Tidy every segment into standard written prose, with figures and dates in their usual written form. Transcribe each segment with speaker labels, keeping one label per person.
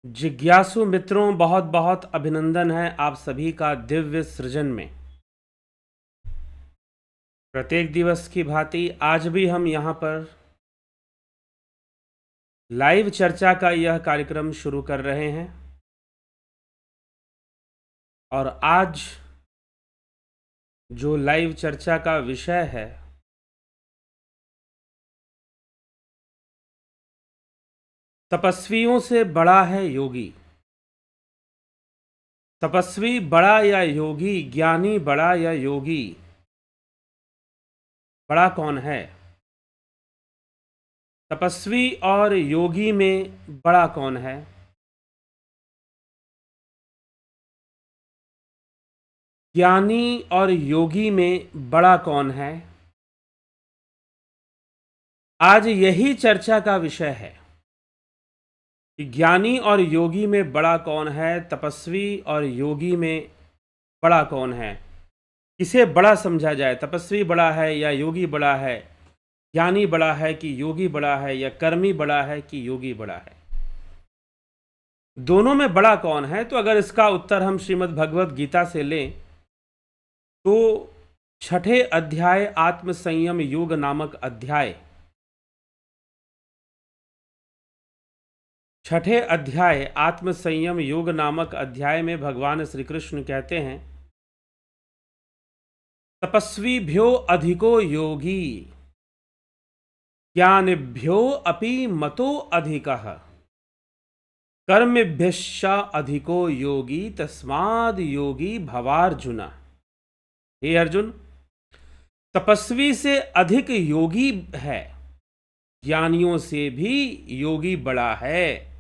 Speaker 1: जिज्ञासु मित्रों, बहुत बहुत अभिनंदन है आप सभी का दिव्य सृजन में। प्रत्येक दिवस की भांति आज भी हम यहाँ पर लाइव चर्चा का यह कार्यक्रम शुरू कर रहे हैं और आज जो लाइव चर्चा का विषय है तपस्वियों से बड़ा है योगी। तपस्वी बड़ा या योगी, ज्ञानी बड़ा या योगी, बड़ा कौन है? तपस्वी और योगी में बड़ा कौन है? ज्ञानी और योगी में बड़ा कौन है? आज यही चर्चा का विषय है कि ज्ञानी और योगी में बड़ा कौन है, तपस्वी और योगी में बड़ा कौन है। किसे बड़ा समझा जाए? तपस्वी बड़ा है या योगी बड़ा है? ज्ञानी बड़ा है कि योगी बड़ा है? या कर्मी बड़ा है कि योगी बड़ा है? दोनों में बड़ा कौन है? तो अगर इसका उत्तर हम श्रीमद् भगवत गीता से लें तो छठे अध्याय आत्म संयम योग नामक अध्याय, छठे अध्याय आत्म संयम योग नामक अध्याय में भगवान श्री कृष्ण कहते हैं, तपस्वीभ्यो अधिको योगी ज्ञानिभ्यो अपि मतो अधिकः कर्मभ्यश्च अधिको योगी तस्माद् योगी भवार्जुन। हे अर्जुन, तपस्वी से अधिक योगी है, ज्ञानियों से भी योगी बड़ा है,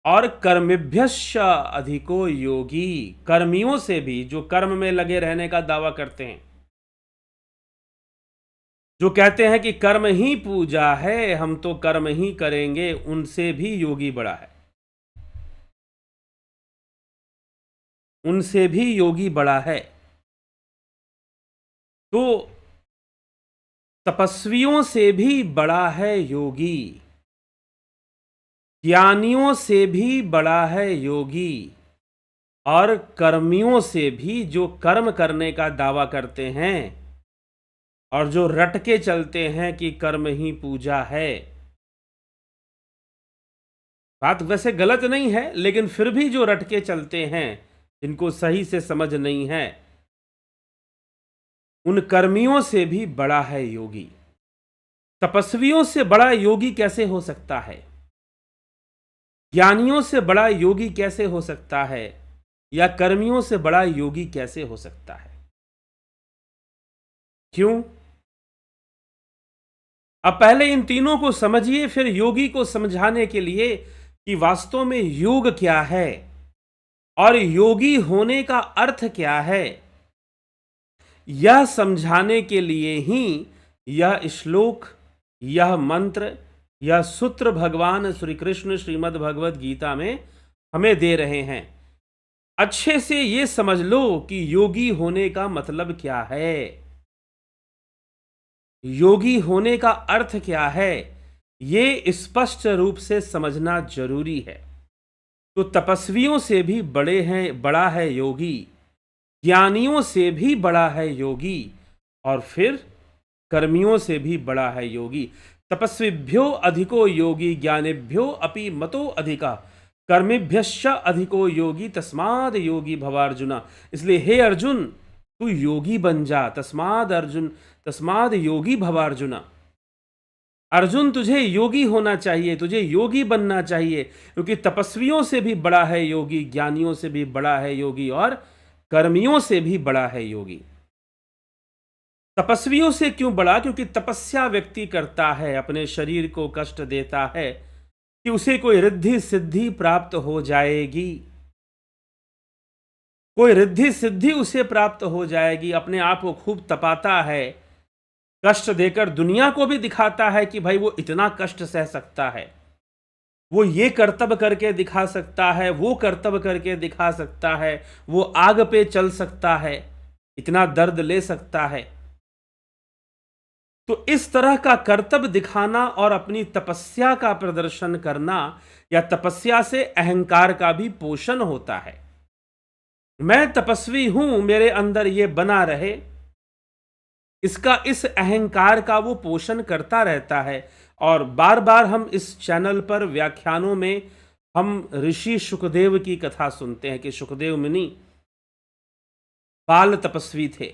Speaker 1: और कर्मभ्यश्च अधिको योगी, कर्मियों से भी, जो कर्म में लगे रहने का दावा करते हैं, जो कहते हैं कि कर्म ही पूजा है, हम तो कर्म ही करेंगे, उनसे भी योगी बड़ा है, उनसे भी योगी बड़ा है। तो तपस्वियों से भी बड़ा है योगी, ज्ञानियों से भी बड़ा है योगी, और कर्मियों से भी, जो कर्म करने का दावा करते हैं और जो रट के चलते हैं कि कर्म ही पूजा है। बात वैसे गलत नहीं है, लेकिन फिर भी जो रट के चलते हैं, जिनको सही से समझ नहीं है, उन कर्मियों से भी बड़ा है योगी। तपस्वियों से बड़ा योगी कैसे हो सकता है? ज्ञानियों से बड़ा योगी कैसे हो सकता है? या कर्मियों से बड़ा योगी कैसे हो सकता है? क्यों? अब पहले इन तीनों को समझिए, फिर योगी को समझाने के लिए कि वास्तव में योग क्या है और योगी होने का अर्थ क्या है, यह समझाने के लिए ही यह श्लोक, यह मंत्र, यह सूत्र भगवान श्री कृष्ण श्रीमद् भगवत गीता में हमें दे रहे हैं। अच्छे से ये समझ लो कि योगी होने का मतलब क्या है, योगी होने का अर्थ क्या है, ये स्पष्ट रूप से समझना जरूरी है। तो तपस्वियों से भी बड़ा है योगी, ज्ञानियों से भी बड़ा है योगी, और फिर कर्मियों से भी बड़ा है योगी। तपस्वीभ्यो अधिको योगी ज्ञानेभ्यो अपि मतो अधिका कर्मेभ्यश्च अधिको योगी तस्माद् योगी भवार्जुन। इसलिए हे अर्जुन, तू योगी बन जा, तस्माद् योगी भवार्जुन। अर्जुन, तुझे योगी होना चाहिए, तुझे योगी बनना चाहिए, क्योंकि तपस्वियों से भी बड़ा है योगी, ज्ञानियों से भी बड़ा है योगी, और कर्मियों से भी बड़ा है योगी। तपस्वियों से क्यों बड़ा? क्योंकि तपस्या व्यक्ति करता है, अपने शरीर को कष्ट देता है कि उसे कोई रिद्धि सिद्धि प्राप्त हो जाएगी, कोई रिद्धि सिद्धि उसे प्राप्त हो जाएगी। अपने आप को खूब तपाता है, कष्ट देकर दुनिया को भी दिखाता है कि भाई वो इतना कष्ट सह सकता है, वो ये कर्तव्य करके दिखा सकता है, वो कर्तव्य करके दिखा सकता है, वो आग पे चल सकता है, इतना दर्द ले सकता है। तो इस तरह का कर्तव्य दिखाना और अपनी तपस्या का प्रदर्शन करना या तपस्या से अहंकार का भी पोषण होता है। मैं तपस्वी हूं, मेरे अंदर ये बना रहे, इसका इस अहंकार का वो पोषण करता रहता है। और बार बार हम इस चैनल पर व्याख्यानों में हम ऋषि सुखदेव की कथा सुनते हैं कि सुखदेव मुनि बाल तपस्वी थे,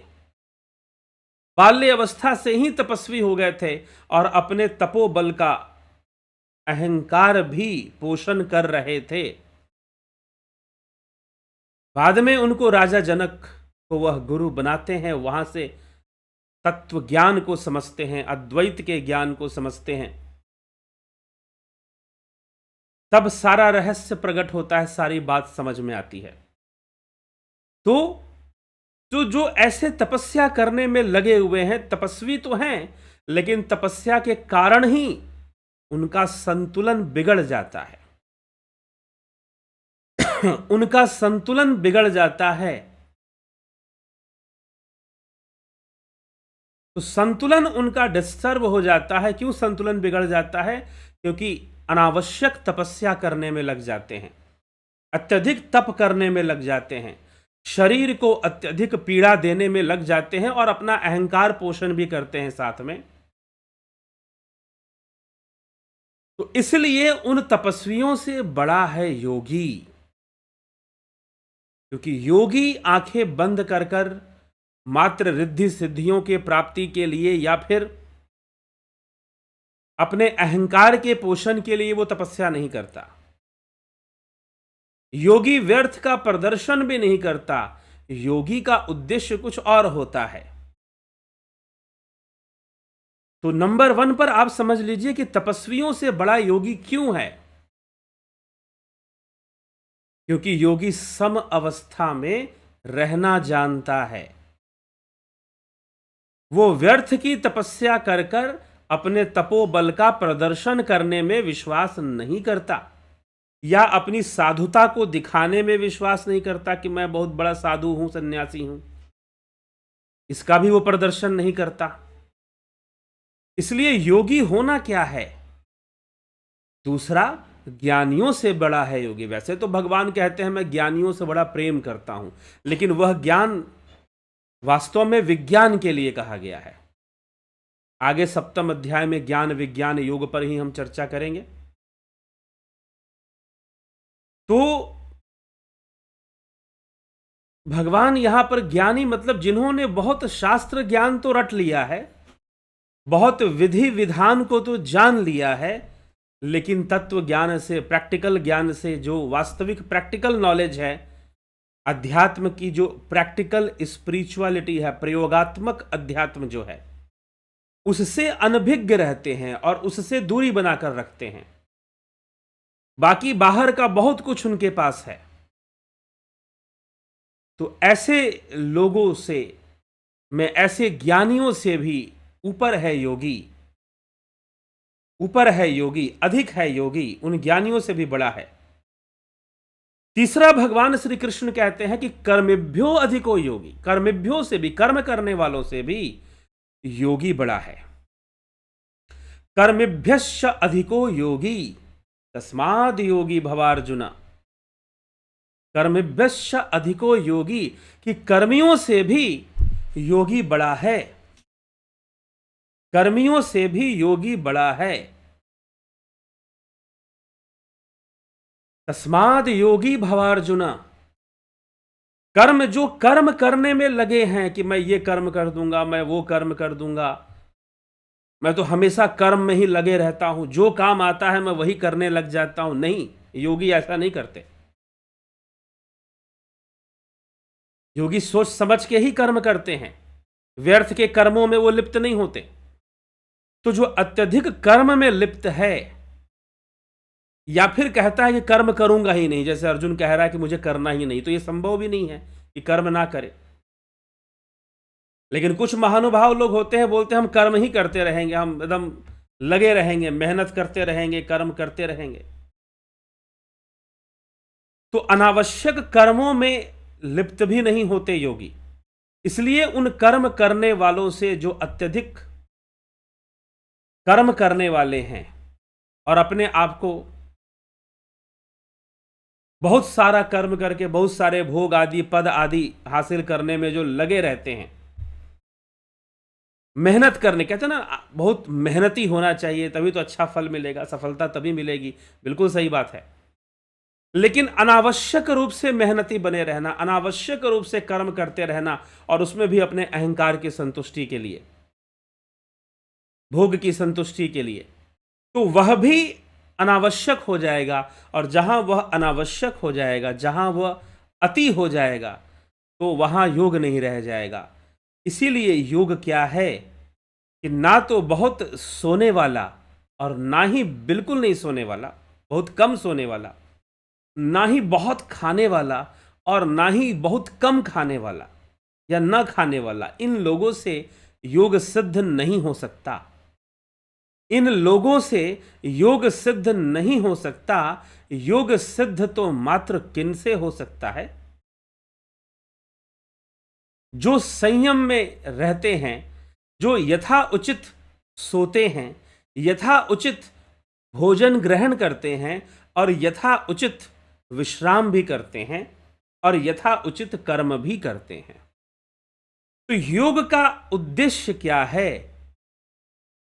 Speaker 1: बाल्य अवस्था से ही तपस्वी हो गए थे और अपने तपोबल का अहंकार भी पोषण कर रहे थे। बाद में उनको राजा जनक को वह गुरु बनाते हैं, वहां से तत्व ज्ञान को समझते हैं, अद्वैत के ज्ञान को समझते हैं। तब सारा रहस्य प्रकट होता है, सारी बात समझ में आती है। तो जो ऐसे तपस्या करने में लगे हुए हैं, तपस्वी तो हैं, लेकिन तपस्या के कारण ही उनका संतुलन बिगड़ जाता है। उनका संतुलन बिगड़ जाता है। तो संतुलन उनका डिस्टर्ब हो जाता है। क्यों संतुलन बिगड़ जाता है? क्योंकि अनावश्यक तपस्या करने में लग जाते हैं, अत्यधिक तप करने में लग जाते हैं, शरीर को अत्यधिक पीड़ा देने में लग जाते हैं और अपना अहंकार पोषण भी करते हैं साथ में। तो इसलिए उन तपस्वियों से बड़ा है योगी, क्योंकि योगी आंखें बंद कर कर मात्र रिद्धि सिद्धियों के प्राप्ति के लिए या फिर अपने अहंकार के पोषण के लिए वो तपस्या नहीं करता। योगी व्यर्थ का प्रदर्शन भी नहीं करता। योगी का उद्देश्य कुछ और होता है। तो नंबर 1 पर आप समझ लीजिए कि तपस्वियों से बड़ा योगी क्यों है? क्योंकि योगी सम अवस्था में रहना जानता है। वो व्यर्थ की तपस्या कर कर अपने तपोबल का प्रदर्शन करने में विश्वास नहीं करता, या अपनी साधुता को दिखाने में विश्वास नहीं करता कि मैं बहुत बड़ा साधु हूं, सन्यासी हूं। इसका भी वो प्रदर्शन नहीं करता। इसलिए योगी होना क्या है? दूसरा, ज्ञानियों से बड़ा है योगी। वैसे तो भगवान कहते हैं मैं ज्ञानियों से बड़ा प्रेम करता हूं, लेकिन वह ज्ञान वास्तव में विज्ञान के लिए कहा गया है। आगे 7वें अध्याय में ज्ञान विज्ञान योग पर ही हम चर्चा करेंगे। तो भगवान यहां पर ज्ञानी मतलब जिन्होंने बहुत शास्त्र ज्ञान तो रट लिया है, बहुत विधि विधान को तो जान लिया है, लेकिन तत्व ज्ञान से, प्रैक्टिकल ज्ञान से, जो वास्तविक प्रैक्टिकल नॉलेज है, अध्यात्म की जो प्रैक्टिकल स्पिरिचुअलिटी है, प्रयोगात्मक अध्यात्म जो है, उससे अनभिज्ञ रहते हैं और उससे दूरी बनाकर रखते हैं। बाकी बाहर का बहुत कुछ उनके पास है। तो ऐसे लोगों से, मैं ऐसे ज्ञानियों से भी ऊपर है योगी, ऊपर है योगी, अधिक है योगी, उन ज्ञानियों से भी बड़ा है। तीसरा, भगवान श्री कृष्ण कहते हैं कि कर्मेभ्यो अधिको योगी, कर्मेभ्यो से भी, कर्म करने वालों से भी योगी बड़ा है। कर्मेभ्यश्च अधिको योगी तस्माद् योगी भवार्जुन। कर्मेभ्यश्च अधिको योगी, कि कर्मियों से भी योगी बड़ा है, कर्मियों से भी योगी बड़ा है। तस्माद् योगी भवार्जुन। कर्म, जो कर्म करने में लगे हैं कि मैं ये कर्म कर दूंगा, मैं वो कर्म कर दूंगा, मैं तो हमेशा कर्म में ही लगे रहता हूं, जो काम आता है मैं वही करने लग जाता हूं, नहीं, योगी ऐसा नहीं करते। योगी सोच समझ के ही कर्म करते हैं, व्यर्थ के कर्मों में वो लिप्त नहीं होते। तो जो अत्यधिक कर्म में लिप्त है, या फिर कहता है कि कर्म करूंगा ही नहीं, जैसे अर्जुन कह रहा है कि मुझे करना ही नहीं, तो यह संभव भी नहीं है कि कर्म ना करे। लेकिन कुछ महानुभाव लोग होते हैं, बोलते हैं हम कर्म ही करते रहेंगे, हम एकदम लगे रहेंगे, मेहनत करते रहेंगे, कर्म करते रहेंगे। तो अनावश्यक कर्मों में लिप्त भी नहीं होते योगी। इसलिए उन कर्म करने वालों से जो अत्यधिक कर्म करने वाले हैं और अपने आप को बहुत सारा कर्म करके बहुत सारे भोग आदि पद आदि हासिल करने में जो लगे रहते हैं, मेहनत करने, कहते हैं ना बहुत मेहनती होना चाहिए तभी तो अच्छा फल मिलेगा, सफलता तभी मिलेगी, बिल्कुल सही बात है। लेकिन अनावश्यक रूप से मेहनती बने रहना, अनावश्यक रूप से कर्म करते रहना और उसमें भी अपने अहंकार की संतुष्टि के लिए, भोग की संतुष्टि के लिए, तो वह भी अनावश्यक हो जाएगा। और जहां वह अनावश्यक हो जाएगा, जहां वह अति हो जाएगा, तो वहां योग नहीं रह जाएगा। इसीलिए योग क्या है कि ना तो बहुत सोने वाला और ना ही बिल्कुल नहीं सोने वाला, बहुत कम सोने वाला, ना ही बहुत खाने वाला और ना ही बहुत कम खाने वाला या न खाने वाला, इन लोगों से योग सिद्ध नहीं हो सकता। इन लोगों से योग सिद्ध नहीं हो सकता। योग सिद्ध तो मात्र किन से हो सकता है? जो संयम में रहते हैं, जो यथा उचित सोते हैं, यथा उचित भोजन ग्रहण करते हैं और यथा उचित विश्राम भी करते हैं और यथा उचित कर्म भी करते हैं। तो योग का उद्देश्य क्या है?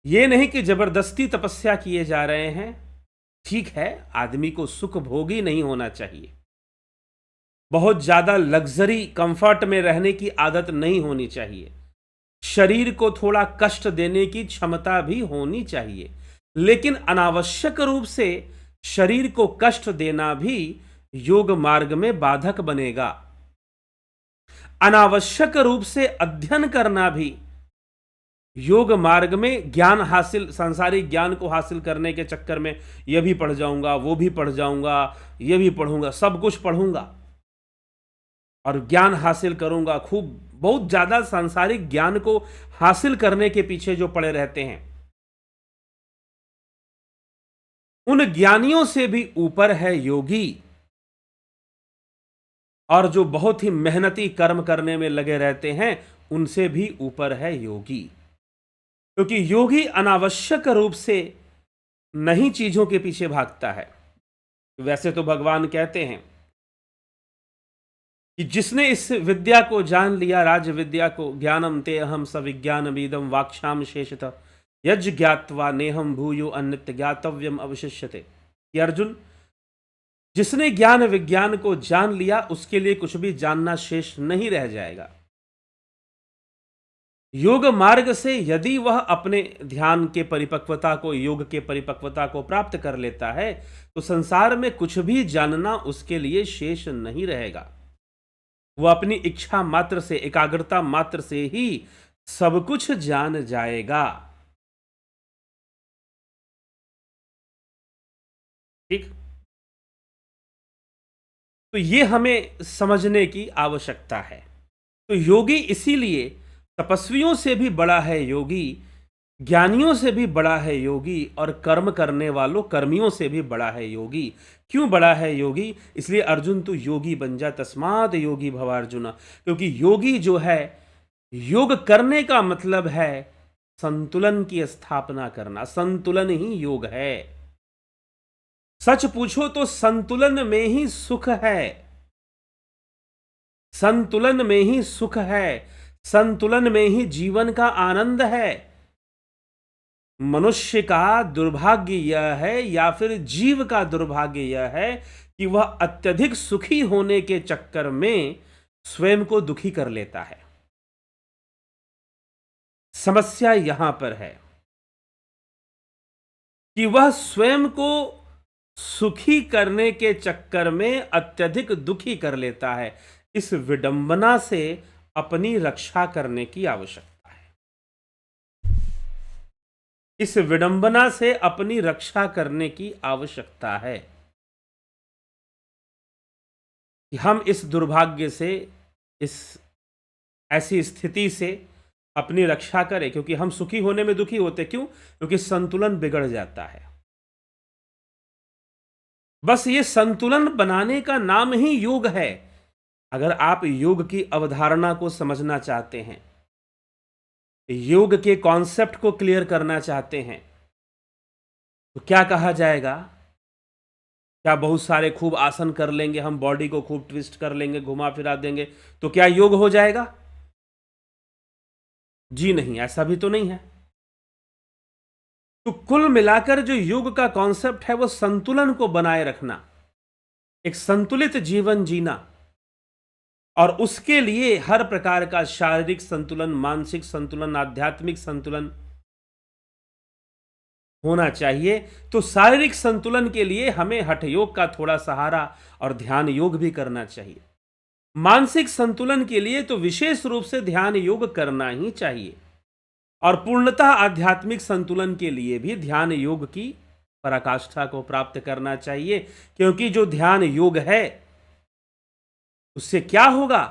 Speaker 1: ये नहीं कि जबरदस्ती तपस्या किए जा रहे हैं। ठीक है, आदमी को सुख भोगी नहीं होना चाहिए, बहुत ज्यादा लग्जरी कंफर्ट में रहने की आदत नहीं होनी चाहिए, शरीर को थोड़ा कष्ट देने की क्षमता भी होनी चाहिए, लेकिन अनावश्यक रूप से शरीर को कष्ट देना भी योग मार्ग में बाधक बनेगा। अनावश्यक रूप से अध्ययन करना भी योग मार्ग में ज्ञान हासिल, सांसारिक ज्ञान को हासिल करने के चक्कर में यह भी पढ़ जाऊंगा, वो भी पढ़ जाऊंगा, यह भी पढ़ूंगा, सब कुछ पढ़ूंगा और ज्ञान हासिल करूंगा, खूब बहुत ज्यादा सांसारिक ज्ञान को हासिल करने के पीछे जो पड़े रहते हैं, उन ज्ञानियों से भी ऊपर है योगी। और जो बहुत ही मेहनती कर्म करने में लगे रहते हैं, उनसे भी ऊपर है योगी। क्योंकि योगी अनावश्यक रूप से नहीं चीजों के पीछे भागता है। वैसे तो भगवान कहते हैं कि जिसने इस विद्या को जान लिया, राज विद्या को, ज्ञानम ते अहम सविज्ञानमीदम वाक्षाम शेषतः यज्ञ ज्ञात्वा नेहम भूयो अन्यत्र ज्ञातव्यम अवशिष्यते। कि अर्जुन, जिसने ज्ञान विज्ञान को जान लिया उसके लिए कुछ भी जानना शेष नहीं रह जाएगा। योग मार्ग से यदि वह अपने ध्यान के परिपक्वता को, योग के परिपक्वता को प्राप्त कर लेता है, तो संसार में कुछ भी जानना उसके लिए शेष नहीं रहेगा। वह अपनी इच्छा मात्र से, एकाग्रता मात्र से ही सब कुछ जान जाएगा। ठीक, तो ये हमें समझने की आवश्यकता है। तो योगी इसीलिए तपस्वियों से भी बड़ा है योगी, ज्ञानियों से भी बड़ा है योगी और कर्म करने वालों, कर्मियों से भी बड़ा है योगी। क्यों बड़ा है योगी? इसलिए अर्जुन तू योगी बन जा, तस्माद योगी भव अर्जुन। क्योंकि योगी जो है, योग करने का मतलब है संतुलन की स्थापना करना। संतुलन ही योग है। सच पूछो तो संतुलन में ही सुख है। संतुलन में ही सुख है, संतुलन में ही जीवन का आनंद है। मनुष्य का दुर्भाग्य यह है, या फिर जीव का दुर्भाग्य यह है कि वह अत्यधिक सुखी होने के चक्कर में स्वयं को दुखी कर लेता है। समस्या यहां पर है कि वह स्वयं को सुखी करने के चक्कर में अत्यधिक दुखी कर लेता है। इस विडंबना से अपनी रक्षा करने की आवश्यकता है। इस विडंबना से अपनी रक्षा करने की आवश्यकता है कि हम इस दुर्भाग्य से, इस ऐसी स्थिति से अपनी रक्षा करें। क्योंकि हम सुखी होने में दुखी होते, क्यों? क्योंकि संतुलन बिगड़ जाता है। बस ये संतुलन बनाने का नाम ही योग है। अगर आप योग की अवधारणा को समझना चाहते हैं, योग के कॉन्सेप्ट को क्लियर करना चाहते हैं, तो क्या कहा जाएगा? क्या बहुत सारे खूब आसन कर लेंगे, हम बॉडी को खूब ट्विस्ट कर लेंगे, घुमा फिरा देंगे, तो क्या योग हो जाएगा? जी नहीं, ऐसा भी तो नहीं है। तो कुल मिलाकर जो योग का कॉन्सेप्ट है वो संतुलन को बनाए रखना, एक संतुलित जीवन जीना, और उसके लिए हर प्रकार का शारीरिक संतुलन, मानसिक संतुलन, आध्यात्मिक संतुलन होना चाहिए। तो शारीरिक संतुलन के लिए हमें हठ योग का थोड़ा सहारा और ध्यान योग भी करना चाहिए। मानसिक संतुलन के लिए तो विशेष रूप से ध्यान योग करना ही चाहिए, और पूर्णतः आध्यात्मिक संतुलन के लिए भी ध्यान योग की पराकाष्ठा को प्राप्त करना चाहिए। क्योंकि जो ध्यान योग है उससे क्या होगा?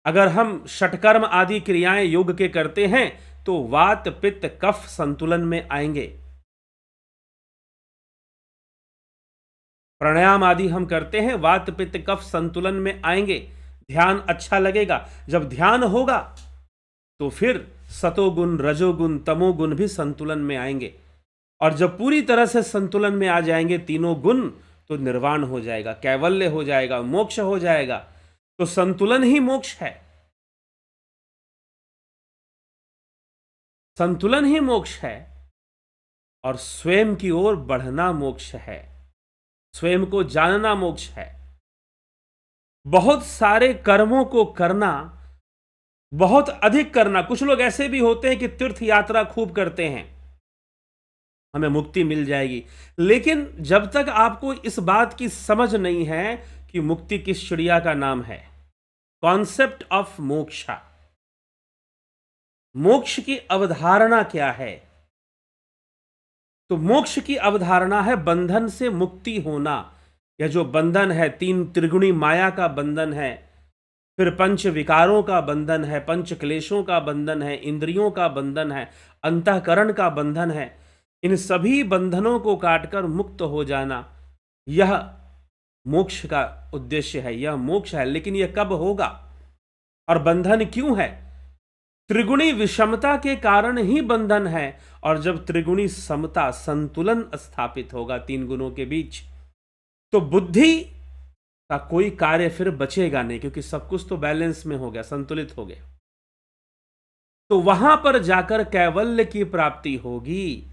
Speaker 1: अगर हम षटकर्म आदि क्रियाएं योग के करते हैं तो वात पित्त कफ संतुलन में आएंगे। प्राणायाम आदि हम करते हैं, वात पित्त कफ संतुलन में आएंगे, ध्यान अच्छा लगेगा। जब ध्यान होगा तो फिर सतोगुण, रजोगुण, तमोगुण भी संतुलन में आएंगे, और जब पूरी तरह से संतुलन में आ जाएंगे तीनों गुण, तो निर्वाण हो जाएगा, कैवल्य हो जाएगा, मोक्ष हो जाएगा। तो संतुलन ही मोक्ष है, संतुलन ही मोक्ष है, और स्वयं की ओर बढ़ना मोक्ष है, स्वयं को जानना मोक्ष है। बहुत सारे कर्मों को करना, बहुत अधिक करना, कुछ लोग ऐसे भी होते हैं कि तीर्थ यात्रा खूब करते हैं, हमें मुक्ति मिल जाएगी, लेकिन जब तक आपको इस बात की समझ नहीं है कि मुक्ति किस चिड़िया का नाम है, कॉन्सेप्ट ऑफ मोक्षा, मोक्ष की अवधारणा क्या है, तो मोक्ष की अवधारणा है बंधन से मुक्ति होना। यह जो बंधन है, तीन त्रिगुणी माया का बंधन है, फिर पंच विकारों का बंधन है, पंच क्लेशों का बंधन है, इंद्रियों का बंधन है, अंतःकरण का बंधन है, इन सभी बंधनों को काटकर मुक्त हो जाना, यह मोक्ष का उद्देश्य है, यह मोक्ष है। लेकिन यह कब होगा और बंधन क्यों है? त्रिगुणी विषमता के कारण ही बंधन है, और जब त्रिगुणी समता, संतुलन स्थापित होगा तीन गुणों के बीच, तो बुद्धि का कोई कार्य फिर बचेगा नहीं, क्योंकि सब कुछ तो बैलेंस में हो गया, संतुलित हो गया। तो वहां पर जाकर कैवल्य की प्राप्ति होगी,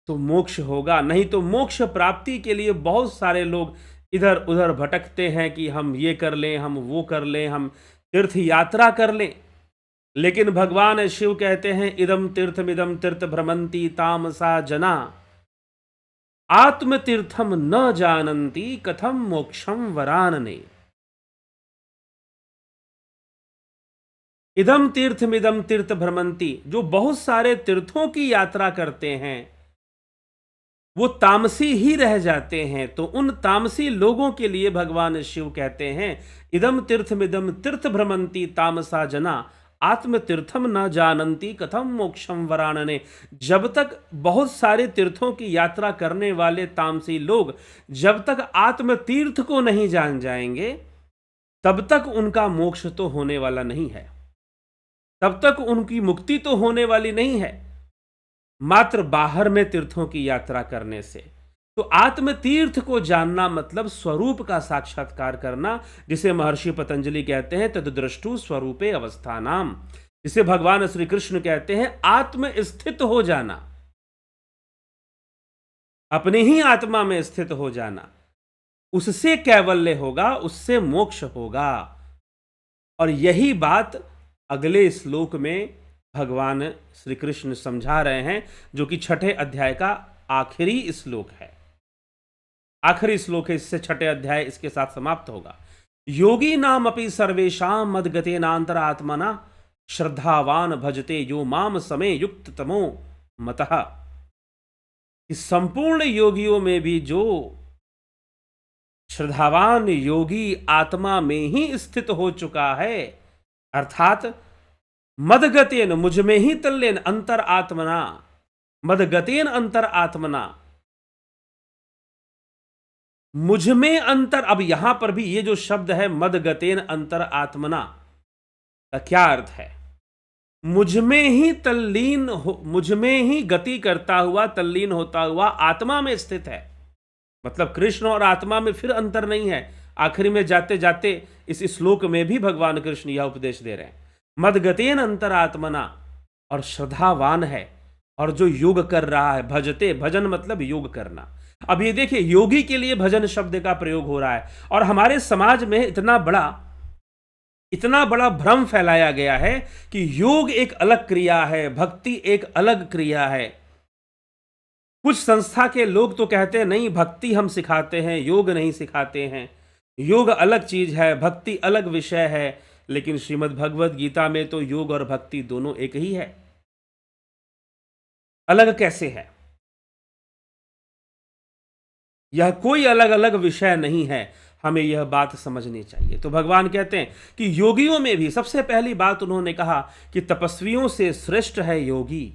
Speaker 1: तो मोक्ष होगा। नहीं तो मोक्ष प्राप्ति के लिए बहुत सारे लोग इधर उधर भटकते हैं कि हम ये कर लें, हम वो कर लें, हम तीर्थ यात्रा कर लें, लेकिन भगवान शिव कहते हैं इदम तीर्थमिदम तीर्थ भ्रमंती तामसा जना आत्मतीर्थम न जानन्ति कथम मोक्षम वरानने। इदम तीर्थमिदम तीर्थ भ्रमंती, जो बहुत सारे तीर्थों की यात्रा करते हैं वो तामसी ही रह जाते हैं। तो उन तामसी लोगों के लिए भगवान शिव कहते हैं इदम तीर्थमिदम तीर्थ भ्रमंती तामसा जना आत्म तीर्थम न जानन्ति कथम मोक्षम वरानने। जब तक बहुत सारे तीर्थों की यात्रा करने वाले तामसी लोग जब तक आत्म तीर्थ को नहीं जान जाएंगे, तब तक उनका मोक्ष तो होने वाला नहीं है, तब तक उनकी मुक्ति तो होने वाली नहीं है, मात्र बाहर में तीर्थों की यात्रा करने से। तो आत्म तीर्थ को जानना मतलब स्वरूप का साक्षात्कार करना, जिसे महर्षि पतंजलि कहते हैं तद्द्रष्टु स्वरूपे अवस्थानाम, जिसे भगवान श्री कृष्ण कहते हैं आत्म स्थित हो जाना, अपने ही आत्मा में स्थित हो जाना, उससे कैवल्य होगा, उससे मोक्ष होगा। और यही बात अगले श्लोक में भगवान श्री कृष्ण समझा रहे हैं, जो कि 6ठे अध्याय का आखिरी श्लोक है, आखिरी श्लोक है, इससे 6ठे अध्याय इसके साथ समाप्त होगा। योगी नाम अपि सर्वेशाम मद्गतेनांतरात्मना श्रद्धावान भजते यो माम समे युक्त तमो मतः। कि संपूर्ण योगियों में भी जो श्रद्धावान योगी आत्मा में ही स्थित हो चुका है, अर्थात मदगतेन, मुझ में ही तल्लीन, अंतर आत्मना, मदगतेन अंतर आत्मना, मुझ में अंतर। अब यहां पर भी ये जो शब्द है मदगतेन अंतर आत्मना का क्या अर्थ है? मुझ में ही तल्लीन हो, मुझ में ही गति करता हुआ तल्लीन होता हुआ आत्मा में स्थित है। मतलब कृष्ण और आत्मा में फिर अंतर नहीं है। आखिरी में जाते जाते इस श्लोक में भी भगवान कृष्ण यह उपदेश दे रहे हैं, मदगतेन अंतरात्मना, और श्रद्धावान है और जो योग कर रहा है, भजते, भजन मतलब योग करना। अब ये देखिए, योगी के लिए भजन शब्द का प्रयोग हो रहा है, और हमारे समाज में इतना बड़ा भ्रम फैलाया गया है कि योग एक अलग क्रिया है, भक्ति एक अलग क्रिया है। कुछ संस्था के लोग तो कहते हैं नहीं, भक्ति हम सिखाते हैं, योग नहीं सिखाते हैं, योग अलग चीज है, भक्ति अलग विषय है। लेकिन श्रीमद् भगवद गीता में तो योग और भक्ति दोनों एक ही है। अलग कैसे है? यह कोई अलग अलग विषय नहीं है, हमें यह बात समझनी चाहिए। तो भगवान कहते हैं कि योगियों में भी सबसे पहली बात उन्होंने कहा कि तपस्वियों से श्रेष्ठ है योगी,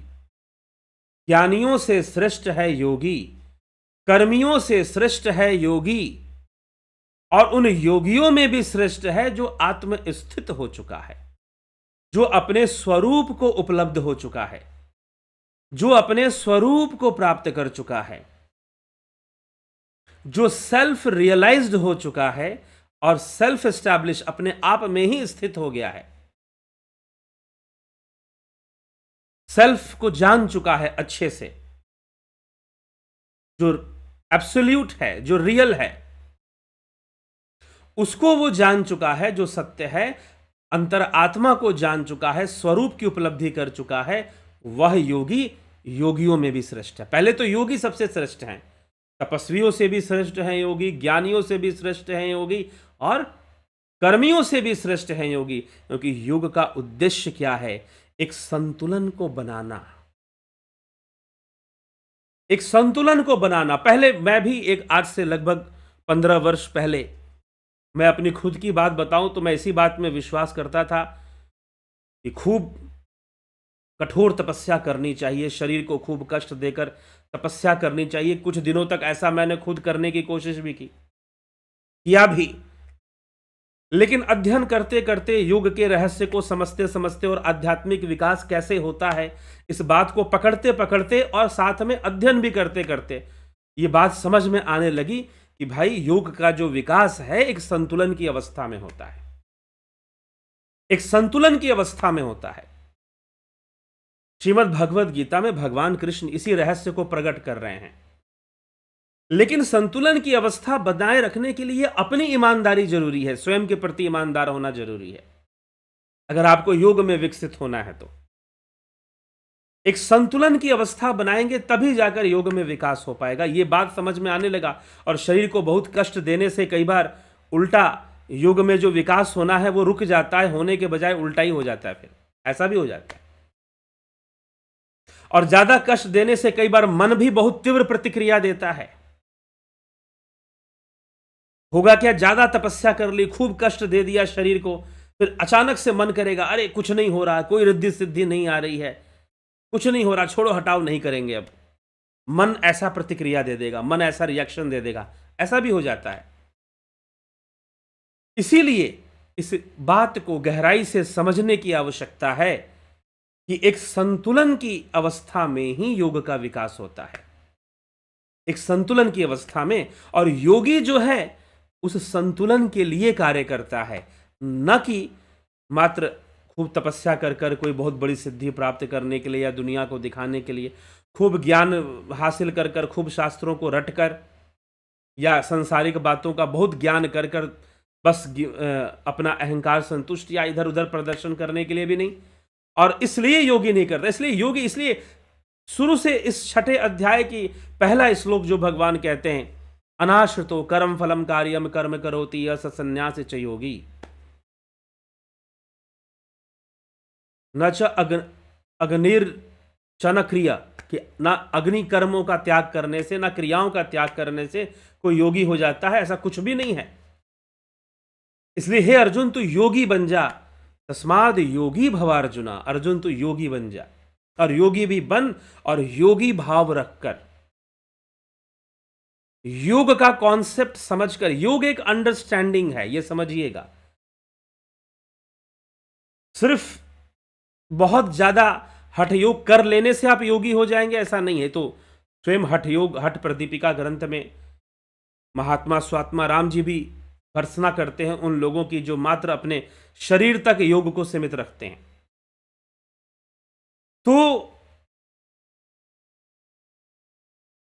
Speaker 1: ज्ञानियों से श्रेष्ठ है योगी, कर्मियों से श्रेष्ठ है योगी, और उन योगियों में भी श्रेष्ठ है जो आत्म स्थित हो चुका है, जो अपने स्वरूप को उपलब्ध हो चुका है, जो अपने स्वरूप को प्राप्त कर चुका है, जो सेल्फ रियलाइज्ड हो चुका है और सेल्फ एस्टैब्लिश, अपने आप में ही स्थित हो गया है, सेल्फ को जान चुका है अच्छे से, जो एब्सोल्यूट है, जो रियल है, उसको वो जान चुका है, जो सत्य है, अंतर आत्मा को जान चुका है, स्वरूप की उपलब्धि कर चुका है, वह योगी योगियों में भी श्रेष्ठ है। पहले तो योगी सबसे श्रेष्ठ हैं, तपस्वियों से भी श्रेष्ठ हैं योगी, ज्ञानियों से भी श्रेष्ठ हैं योगी, और कर्मियों से भी श्रेष्ठ हैं योगी। क्योंकि योग का उद्देश्य क्या है? एक संतुलन को बनाना, एक संतुलन को बनाना। पहले मैं भी आज से लगभग 15 वर्ष पहले, मैं अपनी खुद की बात बताऊं तो मैं इसी बात में विश्वास करता था कि खूब कठोर तपस्या करनी चाहिए, शरीर को खूब कष्ट देकर तपस्या करनी चाहिए। कुछ दिनों तक ऐसा मैंने खुद करने की कोशिश भी किया भी, लेकिन अध्ययन करते करते, योग के रहस्य को समझते समझते और आध्यात्मिक विकास कैसे होता है, इस बात को पकड़ते पकड़ते और साथ में अध्ययन भी करते करते, ये बात समझ में आने लगी कि भाई योग का जो विकास है एक संतुलन की अवस्था में होता है, एक संतुलन की अवस्था में होता है। श्रीमद् भगवद गीता में भगवान कृष्ण इसी रहस्य को प्रकट कर रहे हैं। लेकिन संतुलन की अवस्था बनाए रखने के लिए अपनी ईमानदारी जरूरी है, स्वयं के प्रति ईमानदार होना जरूरी है, अगर आपको योग में विकसित होना है तो। एक संतुलन की अवस्था बनाएंगे तभी जाकर योग में विकास हो पाएगा। यह बात समझ में आने लगा, और शरीर को बहुत कष्ट देने से कई बार उल्टा योग में जो विकास होना है वो रुक जाता है, होने के बजाय उल्टा ही हो जाता है, फिर ऐसा भी हो जाता है। और ज्यादा कष्ट देने से कई बार मन भी बहुत तीव्र प्रतिक्रिया देता है। होगा क्या, ज्यादा तपस्या कर ली, खूब कष्ट दे दिया शरीर को, फिर अचानक से मन करेगा अरे कुछ नहीं हो रहा, कोई रिद्धि सिद्धि नहीं आ रही है, कुछ नहीं हो रहा, छोड़ो हटाओ, नहीं करेंगे अब। मन ऐसा प्रतिक्रिया दे देगा, मन ऐसा रिएक्शन दे देगा, ऐसा भी हो जाता है। इसीलिए इस बात को गहराई से समझने की आवश्यकता है कि एक संतुलन की अवस्था में ही योग का विकास होता है, एक संतुलन की अवस्था में। और योगी जो है उस संतुलन के लिए कार्य करता है, न कि मात्र खूब तपस्या कर कर कोई बहुत बड़ी सिद्धि प्राप्त करने के लिए या दुनिया को दिखाने के लिए, खूब ज्ञान हासिल कर कर, खूब शास्त्रों को रट कर, या सांसारिक बातों का बहुत ज्ञान कर कर बस अपना अहंकार संतुष्ट या इधर उधर प्रदर्शन करने के लिए भी नहीं। और इसलिए योगी नहीं करता। इसलिए योगी, इसलिए शुरू से इस 6ठे अध्याय की पहला श्लोक जो भगवान कहते हैं, अनाश्रितो कर्म फलम कार्यम कर्म करोति यस संन्यास च योगी न च अग्निर च न क्रिया, कि ना अग्नि कर्मों का त्याग करने से, ना क्रियाओं का त्याग करने से कोई योगी हो जाता है, ऐसा कुछ भी नहीं है। इसलिए हे अर्जुन तू योगी बन जा, तस्माद योगी भवार्जुना, अर्जुन तू योगी बन जा, और योगी भी बन, और योगी भाव रखकर, योग का कॉन्सेप्ट समझकर। योग एक अंडरस्टैंडिंग है, यह समझिएगा। सिर्फ बहुत ज्यादा हठ योग कर लेने से आप योगी हो जाएंगे ऐसा नहीं है। तो स्वयं हठ योग, हठ प्रदीपिका ग्रंथ में महात्मा स्वात्मा राम जी भी भर्त्सना करते हैं उन लोगों की जो मात्र अपने शरीर तक योग को सीमित रखते हैं। तो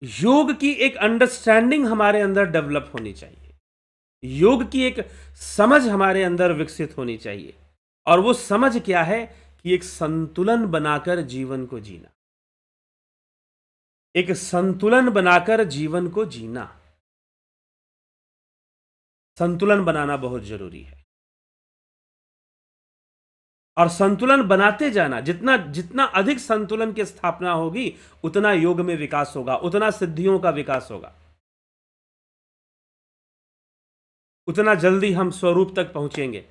Speaker 1: योग की एक अंडरस्टैंडिंग हमारे अंदर डेवलप होनी चाहिए, योग की एक समझ हमारे अंदर विकसित होनी चाहिए। और वो समझ क्या है कि एक संतुलन बनाकर जीवन को जीना, एक संतुलन बनाकर जीवन को जीना, संतुलन बनाना बहुत जरूरी है। और संतुलन बनाते जाना, जितना जितना अधिक संतुलन की स्थापना होगी उतना योग में विकास होगा, उतना सिद्धियों का विकास होगा, उतना जल्दी हम स्वरूप तक पहुंचेंगे।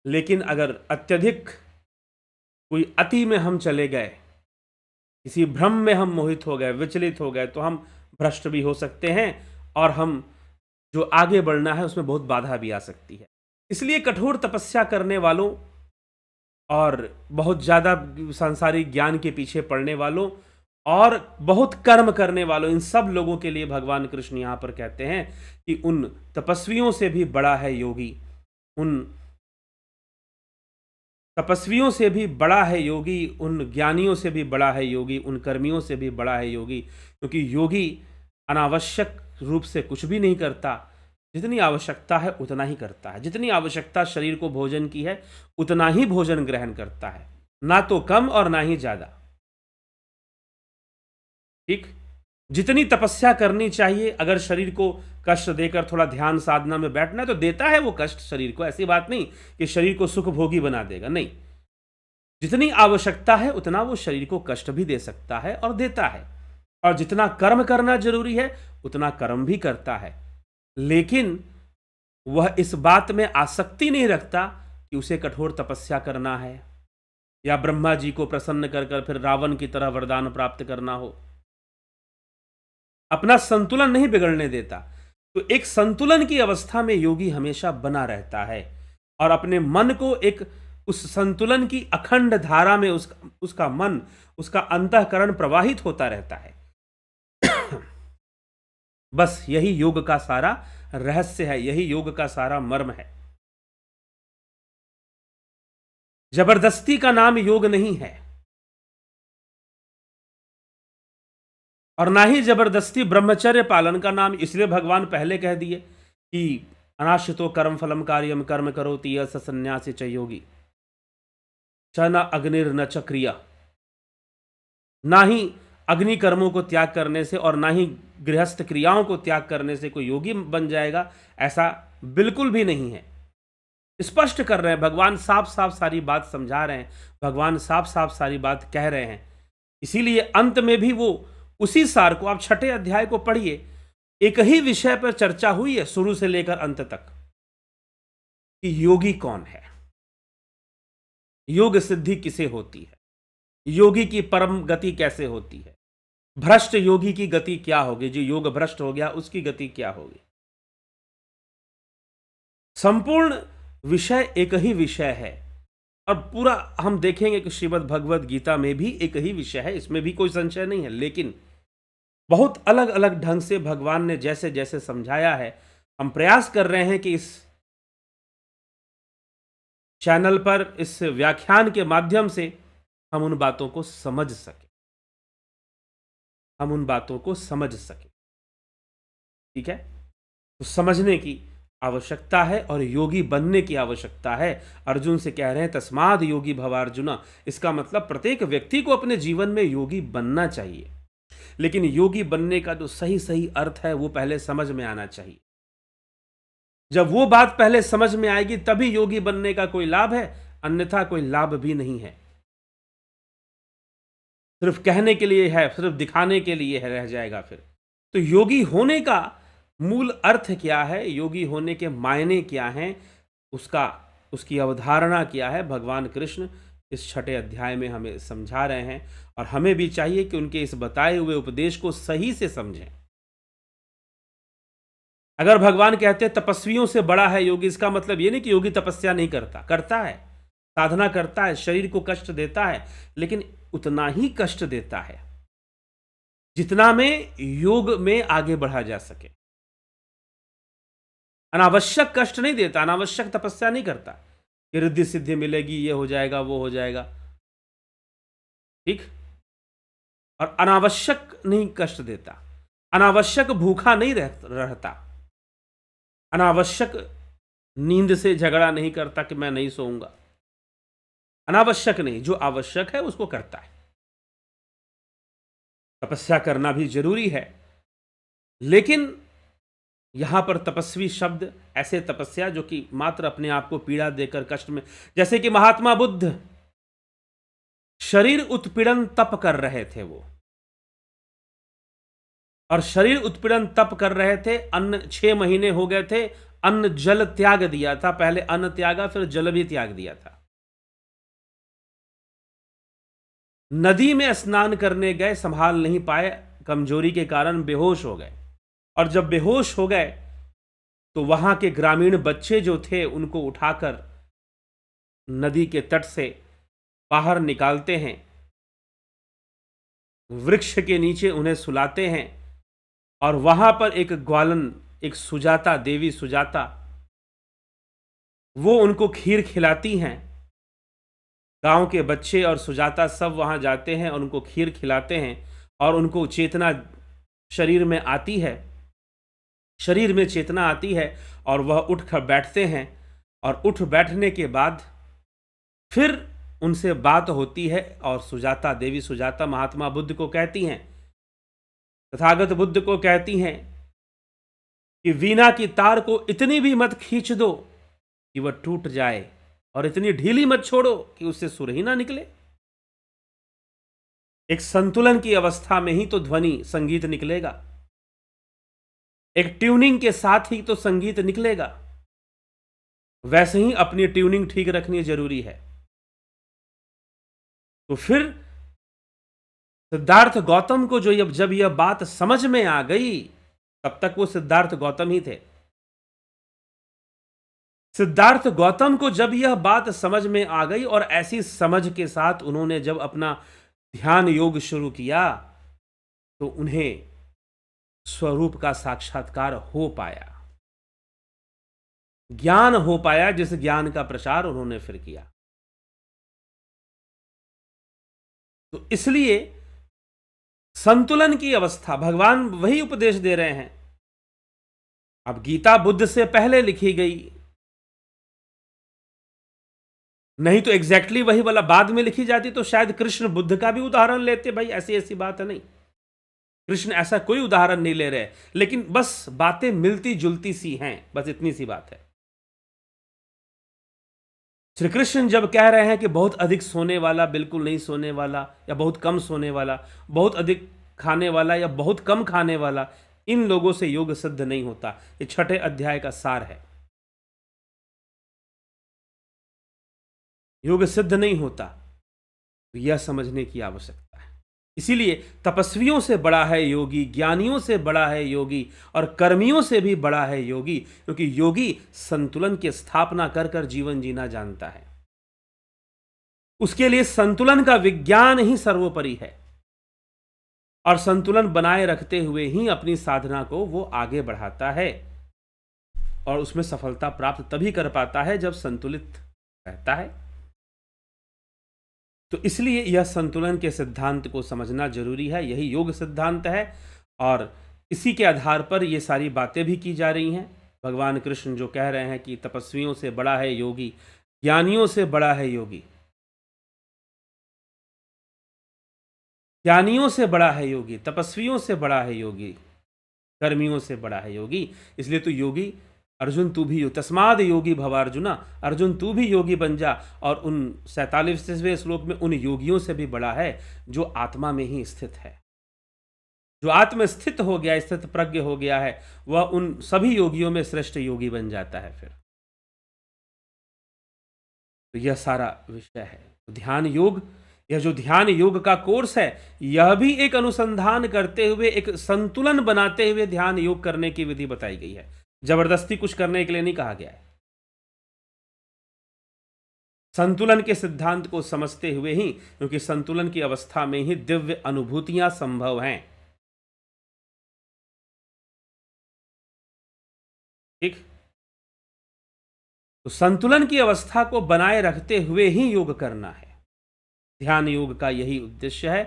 Speaker 1: लेकिन अगर अत्यधिक कोई अति में हम चले गए, किसी भ्रम में हम मोहित हो गए, विचलित हो गए, तो हम भ्रष्ट भी हो सकते हैं और हम जो आगे बढ़ना है उसमें बहुत बाधा भी आ सकती है। इसलिए कठोर तपस्या करने वालों और बहुत ज़्यादा सांसारिक ज्ञान के पीछे पड़ने वालों और बहुत कर्म करने वालों, इन सब लोगों के लिए भगवान कृष्ण यहाँ पर कहते हैं कि उन तपस्वियों से भी बड़ा है योगी, उन तपस्वियों से भी बड़ा है योगी, उन ज्ञानियों से भी बड़ा है योगी, उन कर्मियों से भी बड़ा है योगी। क्योंकि योगी अनावश्यक रूप से कुछ भी नहीं करता, जितनी आवश्यकता है उतना ही करता है। जितनी आवश्यकता शरीर को भोजन की है उतना ही भोजन ग्रहण करता है, ना तो कम और ना ही ज्यादा। ठीक, जितनी तपस्या करनी चाहिए, अगर शरीर को कष्ट देकर थोड़ा ध्यान साधना में बैठना है तो देता है वो कष्ट शरीर को, ऐसी बात नहीं कि शरीर को सुख भोगी बना देगा, नहीं। जितनी आवश्यकता है उतना वो शरीर को कष्ट भी दे सकता है और देता है। और जितना कर्म करना जरूरी है उतना कर्म भी करता है, लेकिन वह इस बात में आसक्ति नहीं रखता कि उसे कठोर तपस्या करना है या ब्रह्मा जी को प्रसन्न कर कर फिर रावण की तरह वरदान प्राप्त करना हो। अपना संतुलन नहीं बिगड़ने देता। तो एक संतुलन की अवस्था में योगी हमेशा बना रहता है और अपने मन को एक उस संतुलन की अखंड धारा में उसका मन, उसका अंतःकरण प्रवाहित होता रहता है। बस यही योग का सारा रहस्य है, यही योग का सारा मर्म है। जबरदस्ती का नाम योग नहीं है और ना ही जबरदस्ती ब्रह्मचर्य पालन का नाम। इसलिए भगवान पहले कह दिए कि अनाश्रितो कर्म फलम कार्यम कर्म करोति यः स सन्न्यासी च योगी च न अग्निर न च क्रिया। ना ही अग्नि कर्मों को त्याग करने से और ना ही गृहस्थ क्रियाओं को त्याग करने से कोई योगी बन जाएगा, ऐसा बिल्कुल भी नहीं है। स्पष्ट कर रहे हैं भगवान, साफ साफ सारी बात समझा रहे हैं भगवान, साफ साफ सारी बात कह रहे हैं। इसीलिए अंत में भी वो उसी सार को, आप छठे अध्याय को पढ़िए, एक ही विषय पर चर्चा हुई है शुरू से लेकर अंत तक कि योगी कौन है, योग सिद्धि किसे होती है, योगी की परम गति कैसे होती है, भ्रष्ट योगी की गति क्या होगी, जो योग भ्रष्ट हो गया उसकी गति क्या होगी। संपूर्ण विषय एक ही विषय है और पूरा हम देखेंगे कि श्रीमद् भगवद गीता में भी एक ही विषय है, इसमें भी कोई संशय नहीं है। लेकिन बहुत अलग अलग ढंग से भगवान ने जैसे जैसे समझाया है, हम प्रयास कर रहे हैं कि इस चैनल पर, इस व्याख्यान के माध्यम से हम उन बातों को समझ सकें, हम उन बातों को समझ सकें। ठीक है, तो समझने की आवश्यकता है और योगी बनने की आवश्यकता है। अर्जुन से कह रहे हैं तस्माद योगी भवार्जुना, इसका मतलब प्रत्येक व्यक्ति को अपने जीवन में योगी बनना चाहिए। लेकिन योगी बनने का जो सही सही अर्थ है वो पहले समझ में आना चाहिए। जब वो बात पहले समझ में आएगी तभी योगी बनने का कोई लाभ है, अन्यथा कोई लाभ भी नहीं है। सिर्फ कहने के लिए है, सिर्फ दिखाने के लिए है, रह जाएगा फिर। तो योगी होने का मूल अर्थ क्या है, योगी होने के मायने क्या हैं, उसकी अवधारणा क्या है, भगवान कृष्ण इस छठे अध्याय में हमें समझा रहे हैं। और हमें भी चाहिए कि उनके इस बताए हुए उपदेश को सही से समझें। अगर भगवान कहते हैं तपस्वियों से बड़ा है योगी, इसका मतलब ये नहीं कि योगी तपस्या नहीं करता, करता है, साधना करता है, शरीर को कष्ट देता है, लेकिन उतना ही कष्ट देता है जितना में योग में आगे बढ़ा जा सके। अनावश्यक कष्ट नहीं देता, अनावश्यक तपस्या नहीं करता कि रिद्धि सिद्धि मिलेगी, ये हो जाएगा, वो हो जाएगा, ठीक। और अनावश्यक नहीं कष्ट देता, अनावश्यक भूखा नहीं रहता, अनावश्यक नींद से झगड़ा नहीं करता कि मैं नहीं सोऊंगा, अनावश्यक नहीं, जो आवश्यक है उसको करता है। तपस्या करना भी जरूरी है, लेकिन यहां पर तपस्वी शब्द ऐसे तपस्या जो कि मात्र अपने आप को पीड़ा देकर कष्ट में, जैसे कि महात्मा बुद्ध शरीर उत्पीड़न तप कर रहे थे वो, और शरीर उत्पीड़न तप कर रहे थे, अन्न 6 महीने हो गए थे, अन्न जल त्याग दिया था, पहले अन्न त्यागा फिर जल भी त्याग दिया था। नदी में स्नान करने गए, संभाल नहीं पाए, कमजोरी के कारण बेहोश हो गए, और जब बेहोश हो गए तो वहां के ग्रामीण बच्चे जो थे उनको उठाकर नदी के तट से बाहर निकालते हैं, वृक्ष के नीचे उन्हें सुलाते हैं, और वहां पर एक ग्वालन, एक सुजाता, देवी सुजाता, वो उनको खीर खिलाती हैं। गांव के बच्चे और सुजाता सब वहां जाते हैं और उनको खीर खिलाते हैं, और उनको चेतना शरीर में आती है, शरीर में चेतना आती है, और वह उठ कर बैठते हैं, और उठ बैठने के बाद फिर उनसे बात होती है, और सुजाता, देवी सुजाता महात्मा बुद्ध को कहती हैं, तथागत बुद्ध को कहती हैं कि वीणा की तार को इतनी भी मत खींच दो कि वह टूट जाए, और इतनी ढीली मत छोड़ो कि उससे सुर ही ना निकले। एक संतुलन की अवस्था में ही तो ध्वनि संगीत निकलेगा, एक ट्यूनिंग के साथ ही तो संगीत निकलेगा। वैसे ही अपनी ट्यूनिंग ठीक रखनी जरूरी है। तो फिर सिद्धार्थ गौतम को जब यह बात समझ में आ गई, तब तक वो सिद्धार्थ गौतम ही थे। सिद्धार्थ गौतम को जब यह बात समझ में आ गई, और ऐसी समझ के साथ उन्होंने जब अपना ध्यान योग शुरू किया, तो उन्हें स्वरूप का साक्षात्कार हो पाया, ज्ञान हो पाया, जिस ज्ञान का प्रचार उन्होंने फिर किया। तो इसलिए संतुलन की अवस्था भगवान वही उपदेश दे रहे हैं। अब गीता बुद्ध से पहले लिखी गई, नहीं तो एग्जैक्टली वही वाला बाद में लिखी जाती तो शायद कृष्ण बुद्ध का भी उदाहरण लेते। भाई ऐसी ऐसी बात है नहीं, कृष्ण ऐसा कोई उदाहरण नहीं ले रहे, लेकिन बस बातें मिलती जुलती सी हैं, बस इतनी सी बात है। श्री कृष्ण जब कह रहे हैं कि बहुत अधिक सोने वाला, बिल्कुल नहीं सोने वाला, या बहुत कम सोने वाला, बहुत अधिक खाने वाला या बहुत कम खाने वाला, इन लोगों से योग सिद्ध नहीं होता। ये 6ठे अध्याय का सार है। योग सिद्ध नहीं होता, तो यह समझने की आवश्यकता है। इसीलिए तपस्वियों से बड़ा है योगी, ज्ञानियों से बड़ा है योगी, और कर्मियों से भी बड़ा है योगी, क्योंकि योगी संतुलन की स्थापना कर कर जीवन जीना जानता है। उसके लिए संतुलन का विज्ञान ही सर्वोपरि है, और संतुलन बनाए रखते हुए ही अपनी साधना को वो आगे बढ़ाता है, और उसमें सफलता प्राप्त तभी कर पाता है जब संतुलित रहता है। तो इसलिए यह संतुलन के सिद्धांत को समझना जरूरी है, यही योग सिद्धांत है, और इसी के आधार पर ये सारी बातें भी की जा रही हैं। भगवान कृष्ण जो कह रहे हैं कि तपस्वियों से बड़ा है योगी, ज्ञानियों से बड़ा है योगी, ज्ञानियों से बड़ा है योगी, तपस्वियों से बड़ा है योगी, कर्मियों से बड़ा है योगी। इसलिए तो योगी अर्जुन तू भी तस्माद योगी भवार्जुना, अर्जुन तू भी योगी बन जा। और उन 47वें श्लोक में उन योगियों से भी बड़ा है जो आत्मा में ही स्थित है, जो आत्म स्थित हो गया, स्थित प्रज्ञ हो गया है, वह उन सभी योगियों में श्रेष्ठ योगी बन जाता है फिर। तो यह सारा विषय है ध्यान योग। यह जो ध्यान योग का कोर्स है, यह भी एक अनुसंधान करते हुए, एक संतुलन बनाते हुए ध्यान योग करने की विधि बताई गई है। जबरदस्ती कुछ करने के लिए नहीं कहा गया है। संतुलन के सिद्धांत को समझते हुए ही, क्योंकि संतुलन की अवस्था में ही दिव्य अनुभूतियां संभव हैं। ठीक। तो संतुलन की अवस्था को बनाए रखते हुए ही योग करना है। ध्यान योग का यही उद्देश्य है।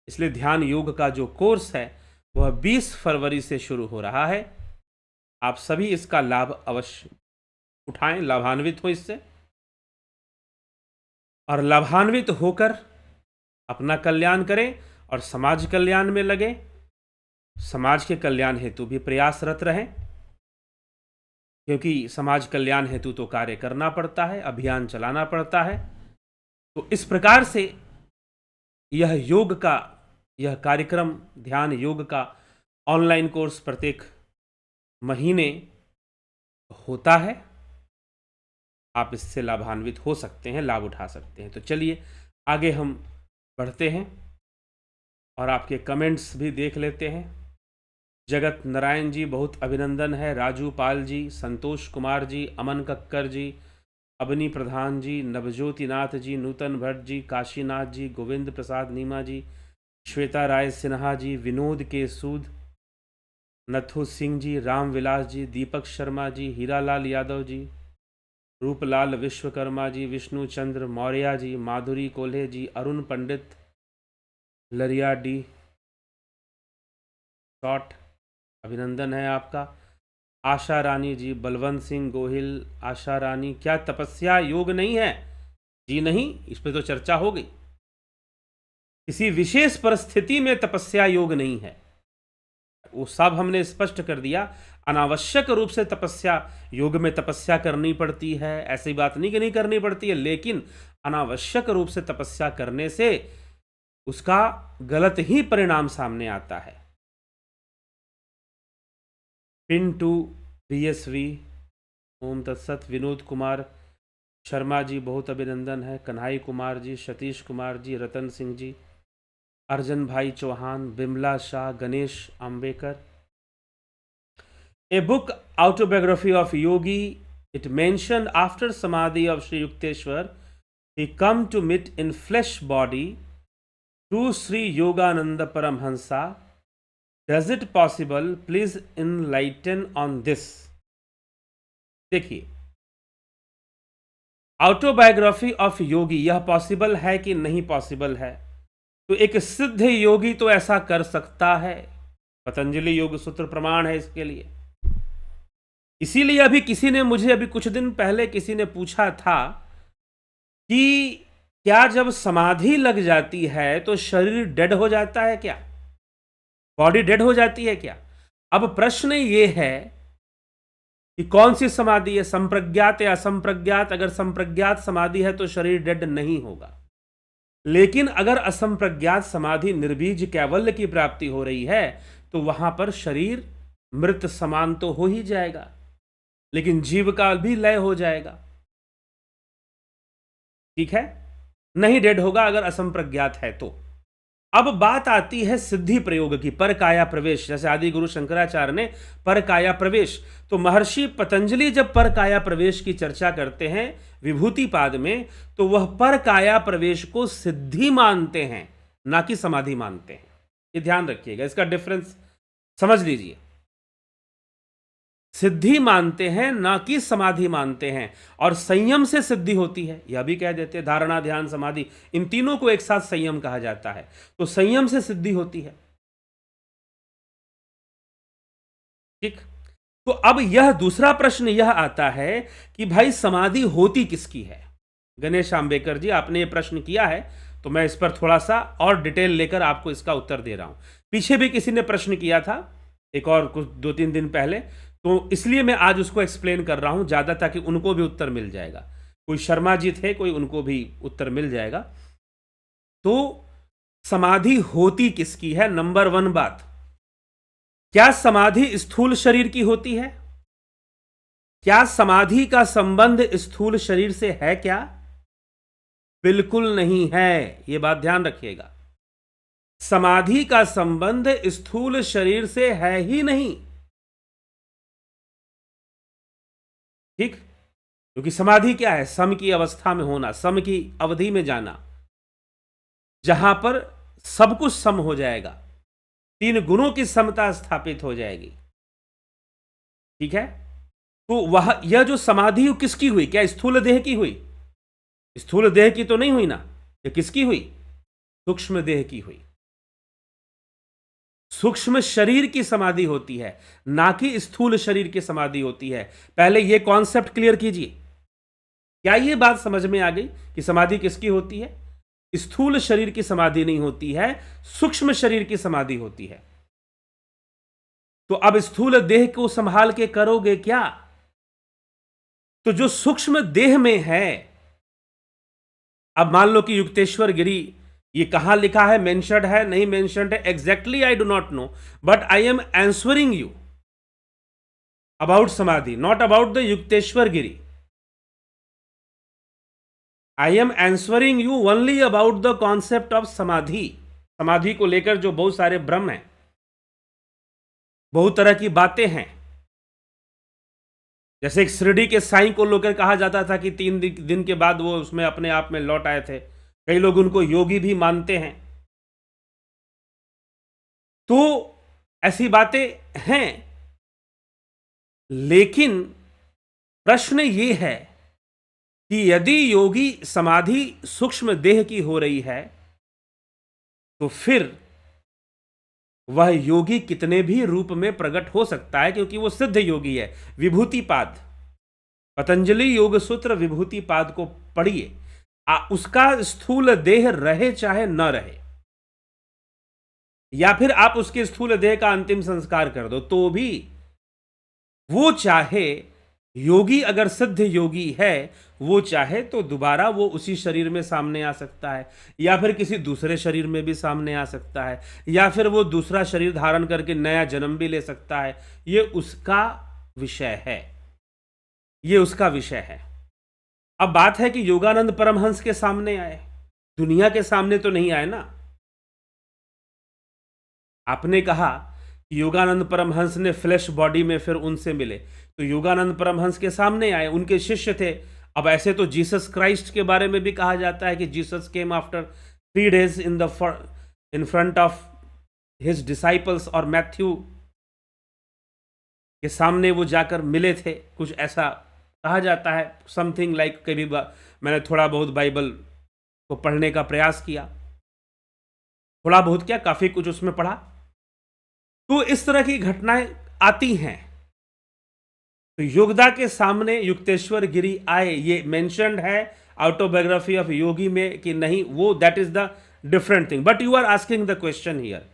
Speaker 1: इसलिए ध्यान योग का जो कोर्स है वह 20 फरवरी से शुरू हो रहा है। आप सभी इसका लाभ अवश्य उठाएं, लाभान्वित हो इससे, और लाभान्वित होकर अपना कल्याण करें और समाज कल्याण में लगे। समाज के कल्याण हेतु भी प्रयासरत रहें, क्योंकि समाज कल्याण हेतु तो कार्य करना पड़ता है, अभियान चलाना पड़ता है। तो इस प्रकार से यह योग का, यह कार्यक्रम ध्यान योग का ऑनलाइन कोर्स प्रत्येक महीने होता है। आप इससे लाभान्वित हो सकते हैं, लाभ उठा सकते हैं। तो चलिए आगे हम बढ़ते हैं और आपके कमेंट्स भी देख लेते हैं। जगत नारायण जी, बहुत अभिनंदन है। राजू पाल जी, संतोष कुमार जी, अमन कक्कर जी, अबनी प्रधान जी, नवज्योति नाथ जी, नूतन भट्ट जी, काशीनाथ जी, गोविंद प्रसाद नीमा जी, श्वेता राय सिन्हा जी, विनोद के सूद, नथु सिंह जी, रामविलास जी, दीपक शर्मा जी, हीरालाल यादव जी, रूपलाल विश्वकर्मा जी, विष्णु चंद्र मौर्य जी, माधुरी कोल्हे जी, अरुण पंडित, लरिया डी शॉट, अभिनंदन है आपका। आशा रानी जी, बलवंत सिंह गोहिल, आशा रानी, क्या तपस्या योग नहीं है? जी नहीं, इस पे तो चर्चा हो गई। किसी विशेष परिस्थिति में तपस्या योग नहीं है, वो सब हमने स्पष्ट कर दिया। अनावश्यक रूप से तपस्या, योग में तपस्या करनी पड़ती है, ऐसी बात नहीं कि नहीं करनी पड़ती है, लेकिन अनावश्यक रूप से तपस्या करने से उसका गलत ही परिणाम सामने आता है। पिन टू BSV, ओम तत्सत। विनोद कुमार शर्मा जी, बहुत अभिनंदन है। Kanhai Kumar ji, Satish Kumar ji, Ratan Singh ji, Arjan Bhai Chauhan, Bimla Shah, Ganesh Ambekar. A book autobiography of yogi, it mentioned after samadhi of Sri Yukteswar he come to meet in flesh body to Sri Yogananda Paramhansa. Does it possible? Please enlighten on this. देखिए, autobiography of योगी यह possible है कि नहीं possible है? तो एक सिद्ध योगी तो ऐसा कर सकता है, पतंजलि योग सूत्र प्रमाण है इसके लिए। इसीलिए अभी किसी ने मुझे, अभी कुछ दिन पहले किसी ने पूछा था कि क्या जब समाधि लग जाती है तो शरीर डेड हो जाता है क्या, बॉडी डेड हो जाती है क्या? अब प्रश्न ये है कि कौन सी समाधि है, संप्रज्ञात या असंप्रज्ञात? अगर संप्रज्ञात समाधि है तो शरीर डेड नहीं होगा, लेकिन अगर असंप्रज्ञात समाधि, निर्बीज कैवल्य की प्राप्ति हो रही है तो वहां पर शरीर मृत समान तो हो ही जाएगा, लेकिन जीव का भी लय हो जाएगा। ठीक है, नहीं डेड होगा अगर असंप्रज्ञात है तो। अब बात आती है सिद्धि प्रयोग की, पर काया प्रवेश। जैसे आदि गुरु शंकराचार्य ने पर काया प्रवेश, तो महर्षि पतंजलि जब पर काया प्रवेश की चर्चा करते हैं विभूति पाद में, तो वह पर काया प्रवेश को सिद्धि मानते हैं, ना कि समाधि मानते हैं। ये ध्यान रखिएगा, इसका डिफरेंस समझ लीजिए। सिद्धि मानते हैं ना कि समाधि मानते हैं, और संयम से सिद्धि होती है, यह भी कह देते हैं। धारणा, ध्यान, समाधि, इन तीनों को एक साथ संयम कहा जाता है, तो संयम से सिद्धि होती है। ठीक। तो अब यह दूसरा प्रश्न यह आता है कि भाई समाधि होती किसकी है? गणेश आम्बेकर जी, आपने ये प्रश्न किया है, तो मैं इस पर थोड़ा सा और डिटेल लेकर आपको इसका उत्तर दे रहा हूं। पीछे भी किसी ने प्रश्न किया था, एक और कुछ 2-3 दिन पहले, तो इसलिए मैं आज उसको एक्सप्लेन कर रहा हूं ज्यादा, ताकि उनको भी उत्तर मिल जाएगा। कोई शर्मा जी थे, कोई, उनको भी उत्तर मिल जाएगा। तो समाधि होती किसकी है? नंबर 1 बात, क्या समाधि स्थूल शरीर की होती है? क्या समाधि का संबंध स्थूल शरीर से है क्या? बिल्कुल नहीं है, यह बात ध्यान रखिएगा। समाधि का संबंध स्थूल शरीर से है ही नहीं। ठीक। क्योंकि समाधि क्या है? सम की अवस्था में होना, सम की अवधि में जाना, जहां पर सब कुछ सम हो जाएगा, तीन गुणों की समता स्थापित हो जाएगी। ठीक है? तो वह यह जो समाधि किसकी हुई? क्या स्थूल देह की हुई? स्थूल देह की तो नहीं हुई ना। ये किसकी हुई? सूक्ष्म देह की हुई। सूक्ष्म शरीर की समाधि होती है, ना कि स्थूल शरीर की समाधि होती है। पहले यह कॉन्सेप्ट क्लियर कीजिए। क्या यह बात समझ में आ गई कि समाधि किसकी होती है? स्थूल शरीर की समाधि नहीं होती है, सूक्ष्म शरीर की समाधि होती है। तो अब स्थूल देह को संभाल के करोगे क्या? तो जो सूक्ष्म देह में है, अब मान लो कि युक्तेश्वर गिरी, ये कहां लिखा है, मेंशन्ड है, नहीं मेंशन्ड है, exactly I do not know, but I am answering you about samadhi, not about the Yukteshwar Giri. I am answering you only about the concept of samadhi. समाधि को लेकर जो बहुत सारे भ्रम हैं, बहुत तरह की बातें हैं। जैसे एक शिरडी के साईं को लेकर कहा जाता था कि 3 दिन के बाद वो उसमें अपने आप में लौट आए थे। कई लोग उनको योगी भी मानते हैं। तो ऐसी बातें हैं, लेकिन प्रश्न ये है कि यदि योगी समाधि सूक्ष्म देह की हो रही है, तो फिर वह योगी कितने भी रूप में प्रकट हो सकता है, क्योंकि वो सिद्ध योगी है। विभूतिपाद, पतंजलि योग सूत्र विभूतिपाद को पढ़िए। उसका स्थूल देह रहे चाहे न रहे, या फिर आप उसके स्थूल देह का अंतिम संस्कार कर दो, तो भी वो चाहे योगी, अगर सिद्ध योगी है, वो चाहे तो दोबारा वो उसी शरीर में सामने आ सकता है, या फिर किसी दूसरे शरीर में भी सामने आ सकता है, या फिर वो दूसरा शरीर धारण करके नया जन्म भी ले सकता है। ये उसका विषय है, ये उसका विषय है। अब बात है कि योगानंद परमहंस के सामने आए, दुनिया के सामने तो नहीं आए ना। आपने कहा कि योगानंद परमहंस ने फ्लैश बॉडी में फिर उनसे मिले, तो योगानंद परमहंस के सामने आए, उनके शिष्य थे। अब ऐसे तो जीसस क्राइस्ट के बारे में भी कहा जाता है कि Jesus came after 3 days in front of his disciples, और मैथ्यू के सामने वो जाकर मिले थे, कुछ ऐसा कहा जाता है। समथिंग लाइक, कभी मैंने थोड़ा बहुत बाइबल को पढ़ने का प्रयास किया, थोड़ा बहुत क्या, काफी कुछ उसमें पढ़ा। तो इस तरह की घटनाएं आती हैं। तो योगदा के सामने युक्तेश्वर गिरी आए, ये मेंशन्ड है ऑटोबायोग्राफी ऑफ योगी में कि नहीं, वो that is the different thing. But you are asking the question here,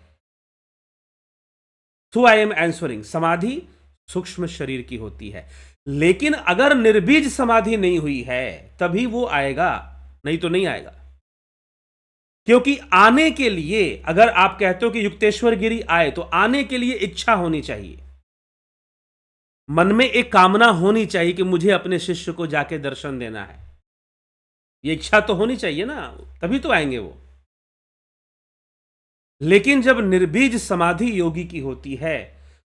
Speaker 1: so I am answering. समाधि सूक्ष्म शरीर की होती है, लेकिन अगर निर्बीज समाधि नहीं हुई है तभी वो आएगा, नहीं तो नहीं आएगा। क्योंकि आने के लिए, अगर आप कहते हो कि युक्तेश्वर गिरी आए, तो आने के लिए इच्छा होनी चाहिए, मन में एक कामना होनी चाहिए कि मुझे अपने शिष्य को जाके दर्शन देना है। ये इच्छा तो होनी चाहिए ना, तभी तो आएंगे वो। लेकिन जब निर्बीज समाधि योगी की होती है,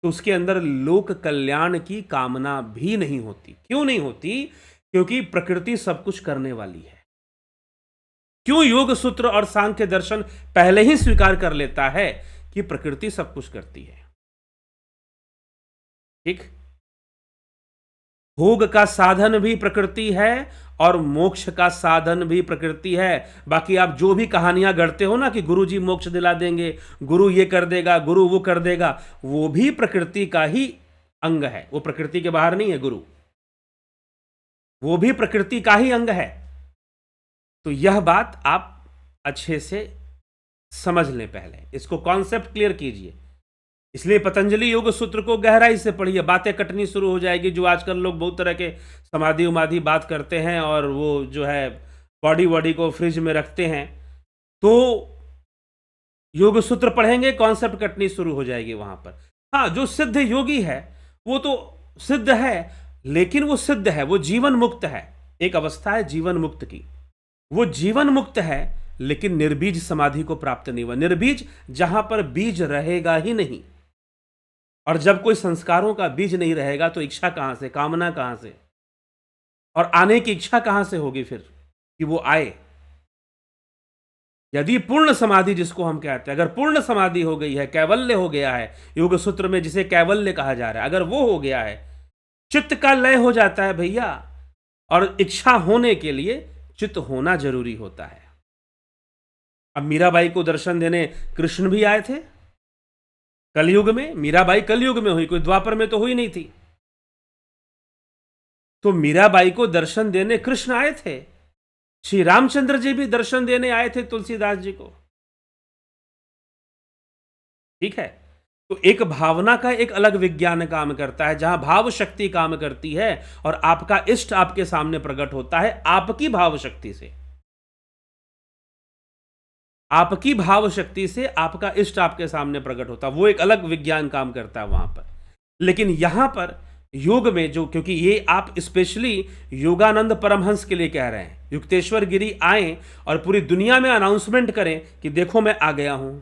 Speaker 1: तो उसके अंदर लोक कल्याण की कामना भी नहीं होती। क्यों नहीं होती? क्योंकि प्रकृति सब कुछ करने वाली है। क्यों योग सूत्र और सांख्य दर्शन पहले ही स्वीकार कर लेता है कि प्रकृति सब कुछ करती है। ठीक, भोग का साधन भी प्रकृति है और मोक्ष का साधन भी प्रकृति है। बाकी आप जो भी कहानियां गढ़ते हो ना कि गुरु जी मोक्ष दिला देंगे, गुरु ये कर देगा, गुरु वो कर देगा, वो भी प्रकृति का ही अंग है। वो प्रकृति के बाहर नहीं है गुरु, वो भी प्रकृति का ही अंग है। तो यह बात आप अच्छे से समझ लें, पहले इसको कॉन्सेप्ट क्लियर कीजिए। इसलिए पतंजलि योग सूत्र को गहराई से पढ़िए, बातें कटनी शुरू हो जाएगी। जो आजकल लोग बहुत तरह के समाधि उमाधि बात करते हैं और वो जो है बॉडी वॉडी को फ्रिज में रखते हैं, तो योग सूत्र पढ़ेंगे, कॉन्सेप्ट कटनी शुरू हो जाएगी वहां पर। हाँ, जो सिद्ध योगी है वो तो सिद्ध है, लेकिन वो सिद्ध है, वो जीवन मुक्त है। एक अवस्था है जीवन मुक्त की, वो जीवन मुक्त है, लेकिन निर्बीज समाधि को प्राप्त नहीं हुआ। निर्बीज जहां पर बीज रहेगा ही नहीं, और जब कोई संस्कारों का बीज नहीं रहेगा तो इच्छा कहां से, कामना कहां से? और आने की इच्छा कहां से होगी फिर कि वो आए? यदि पूर्ण समाधि जिसको हम कहते हैं, अगर पूर्ण समाधि हो गई है, कैवल्य हो गया है, योग सूत्र में जिसे कैवल्य कहा जा रहा है, अगर वो हो गया है, चित्त का लय हो जाता है भैया। और इच्छा होने के लिए चित्त होना जरूरी होता है। अब मीराबाई को दर्शन देने कृष्ण भी आए थे कलयुग में। मीराबाई कलयुग में हुई, कोई द्वापर में तो हुई नहीं थी। तो मीराबाई को दर्शन देने कृष्ण आए थे। श्री रामचंद्र जी भी दर्शन देने आए थे तुलसीदास जी को। ठीक है। तो एक भावना का एक अलग विज्ञान काम करता है, जहां भाव शक्ति काम करती है और आपका इष्ट आपके सामने प्रकट होता है आपकी भाव शक्ति से। आपकी भाव शक्ति से आपका इष्ट आपके सामने प्रकट होता है, वो एक अलग विज्ञान काम करता है वहां पर। लेकिन यहां पर योग में जो, क्योंकि ये आप स्पेशली योगानंद परमहंस के लिए कह रहे हैं, युक्तेश्वर गिरी आए और पूरी दुनिया में अनाउंसमेंट करें कि देखो मैं आ गया हूं,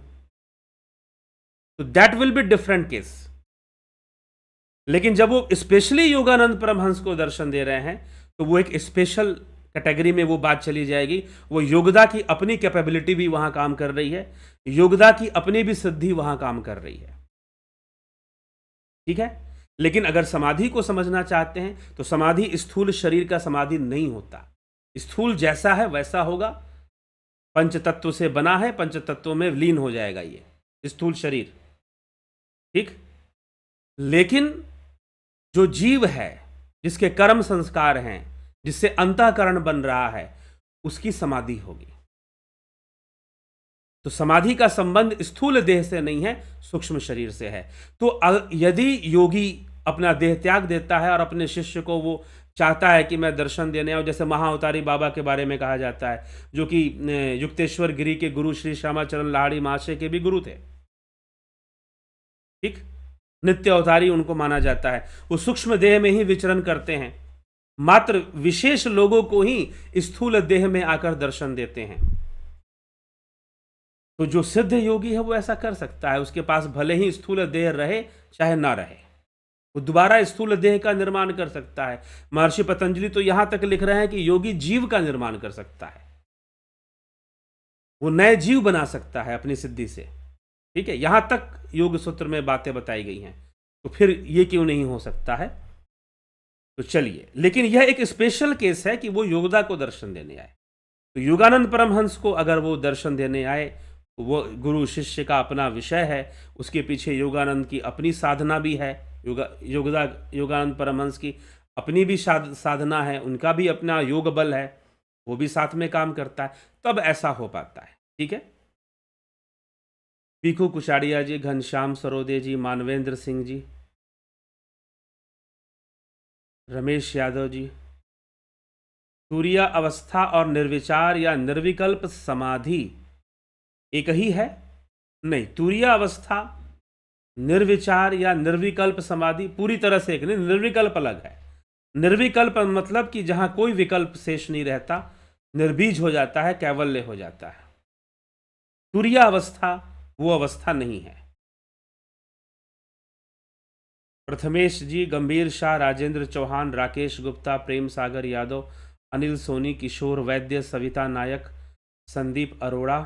Speaker 1: तो that will be different case. लेकिन जब वो स्पेशली योगानंद परमहंस को दर्शन दे रहे हैं, तो वो एक स्पेशल कैटेगरी में वो बात चली जाएगी। वो योगदा की अपनी कैपेबिलिटी भी वहां काम कर रही है, योगदा की अपनी भी सिद्धि वहां काम कर रही है। ठीक है। लेकिन अगर समाधि को समझना चाहते हैं तो समाधि स्थूल शरीर का समाधि नहीं होता। स्थूल जैसा है वैसा होगा, पंच तत्व से बना है, पंच तत्वों में लीन हो जाएगा ये स्थूल शरीर। ठीक। लेकिन जो जीव है, जिसके कर्म संस्कार हैं, जिससे अंतःकरण बन रहा है, उसकी समाधि होगी। तो समाधि का संबंध स्थूल देह से नहीं है, सूक्ष्म शरीर से है। तो यदि योगी अपना देह त्याग देता है और अपने शिष्य को वो चाहता है कि मैं दर्शन देने आऊं, जैसे महाअवतारी बाबा के बारे में कहा जाता है, जो कि युक्तेश्वर गिरी के गुरु श्री श्यामाचरण लाहिड़ी महाशय के भी गुरु थे। ठीक। नित्य अवतारी उनको माना जाता है। वो सूक्ष्म देह में ही विचरण करते हैं, मात्र विशेष लोगों को ही स्थूल देह में आकर दर्शन देते हैं। तो जो सिद्ध योगी है वो ऐसा कर सकता है, उसके पास भले ही स्थूल देह रहे चाहे ना रहे, वो दोबारा स्थूल देह का निर्माण कर सकता है। महर्षि पतंजलि तो यहां तक लिख रहे हैं कि योगी जीव का निर्माण कर सकता है, वो नए जीव बना सकता है अपनी सिद्धि से। ठीक है। यहां तक योग सूत्र में बातें बताई गई हैं, तो फिर ये क्यों नहीं हो सकता है? तो चलिए, लेकिन यह एक स्पेशल केस है कि वो योगदा को दर्शन देने आए। तो योगानंद परमहंस को अगर वो दर्शन देने आए, वो गुरु शिष्य का अपना विषय है, उसके पीछे योगानंद की अपनी साधना भी है, योगानंद परमहंस की अपनी भी साधना है, उनका भी अपना योग बल है, वो भी साथ में काम करता है, तब ऐसा हो पाता है। ठीक है। पीकू कुशाड़िया जी, घनश्याम सरोदे जी, मानवेंद्र सिंह जी, रमेश यादव जी, तुरीय अवस्था और निर्विचार या निर्विकल्प समाधि एक ही है? नहीं, तुरीय अवस्था, निर्विचार या निर्विकल्प समाधि पूरी तरह से एक नहीं, निर्विकल्प अलग है। निर्विकल्प मतलब कि जहां कोई विकल्प शेष नहीं रहता, निर्बीज हो जाता है, कैवल्य हो जाता है। तुरीय अवस्था वो अवस्था नहीं है। प्रथमेश जी, गंभीर शाह, राजेंद्र चौहान, राकेश गुप्ता, प्रेम सागर यादव, अनिल सोनी, किशोर वैद्य, सविता नायक, संदीप अरोड़ा,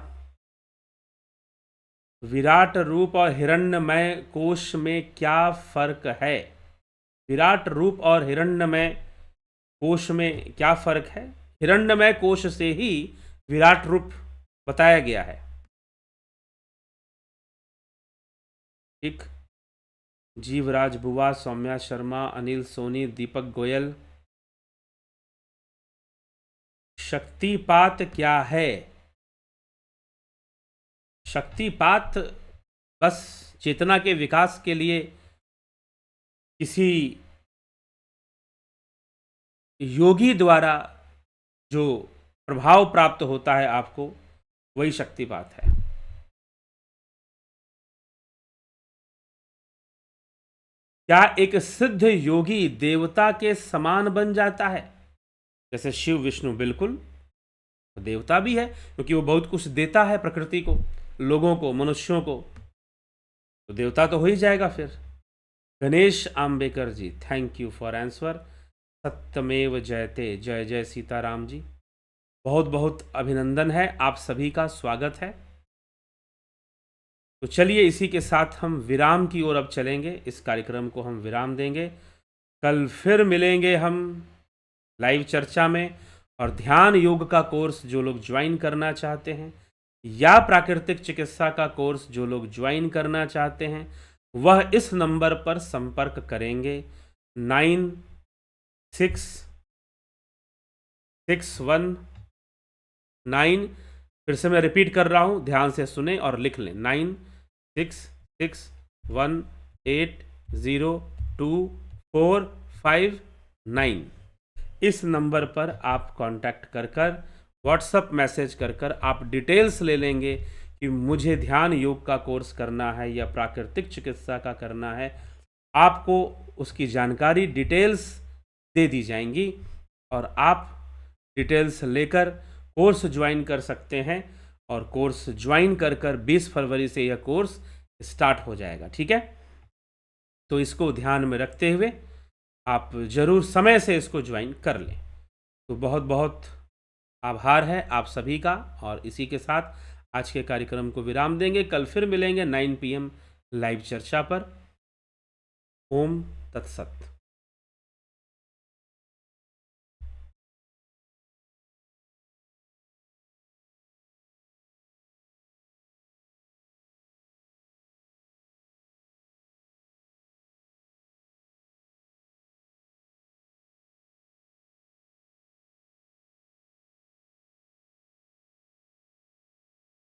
Speaker 1: विराट रूप और हिरण्यमय कोश में क्या फर्क है? विराट रूप और हिरण्यमय कोश में क्या फर्क है? हिरण्यमय कोश से ही विराट रूप बताया गया है। ठीक। जीवराज बुआ, सौम्या शर्मा, अनिल सोनी, दीपक गोयल, शक्तिपात क्या है? शक्तिपात बस चेतना के विकास के लिए किसी योगी द्वारा जो प्रभाव प्राप्त होता है आपको, वही शक्तिपात है। क्या एक सिद्ध योगी देवता के समान बन जाता है? जैसे शिव विष्णु, बिल्कुल देवता भी है, क्योंकि वो बहुत कुछ देता है प्रकृति को, लोगों को, मनुष्यों को, तो देवता तो हो ही जाएगा फिर। गणेश आम्बेकर जी, थैंक यू फॉर आंसर। सत्यमेव जयते। जय जय सीताराम जी। बहुत बहुत अभिनंदन है, आप सभी का स्वागत है। तो चलिए इसी के साथ हम विराम की ओर अब चलेंगे, इस कार्यक्रम को हम विराम देंगे। कल फिर मिलेंगे हम लाइव चर्चा में। और ध्यान योग का कोर्स जो लोग ज्वाइन करना चाहते हैं या प्राकृतिक चिकित्सा का कोर्स जो लोग ज्वाइन करना चाहते हैं, वह इस नंबर पर संपर्क करेंगे 9661 फिर से मैं रिपीट कर रहा हूं, ध्यान से सुने और लिख लें 9661802459। इस नंबर पर आप कांटेक्ट कर व्हाट्सएप मैसेज कर आप डिटेल्स ले लेंगे कि मुझे ध्यान योग का कोर्स करना है या प्राकृतिक चिकित्सा का करना है। आपको उसकी जानकारी डिटेल्स दे दी जाएंगी और आप डिटेल्स लेकर कोर्स ज्वाइन कर सकते हैं। और कोर्स ज्वाइन कर 20 फरवरी से यह कोर्स स्टार्ट हो जाएगा, ठीक है। तो इसको ध्यान में रखते हुए आप ज़रूर समय से इसको ज्वाइन कर लें। तो बहुत बहुत आभार है आप सभी का। और इसी के साथ आज के कार्यक्रम को विराम देंगे। कल फिर मिलेंगे 9 PM लाइव चर्चा पर। ओम तत्सत।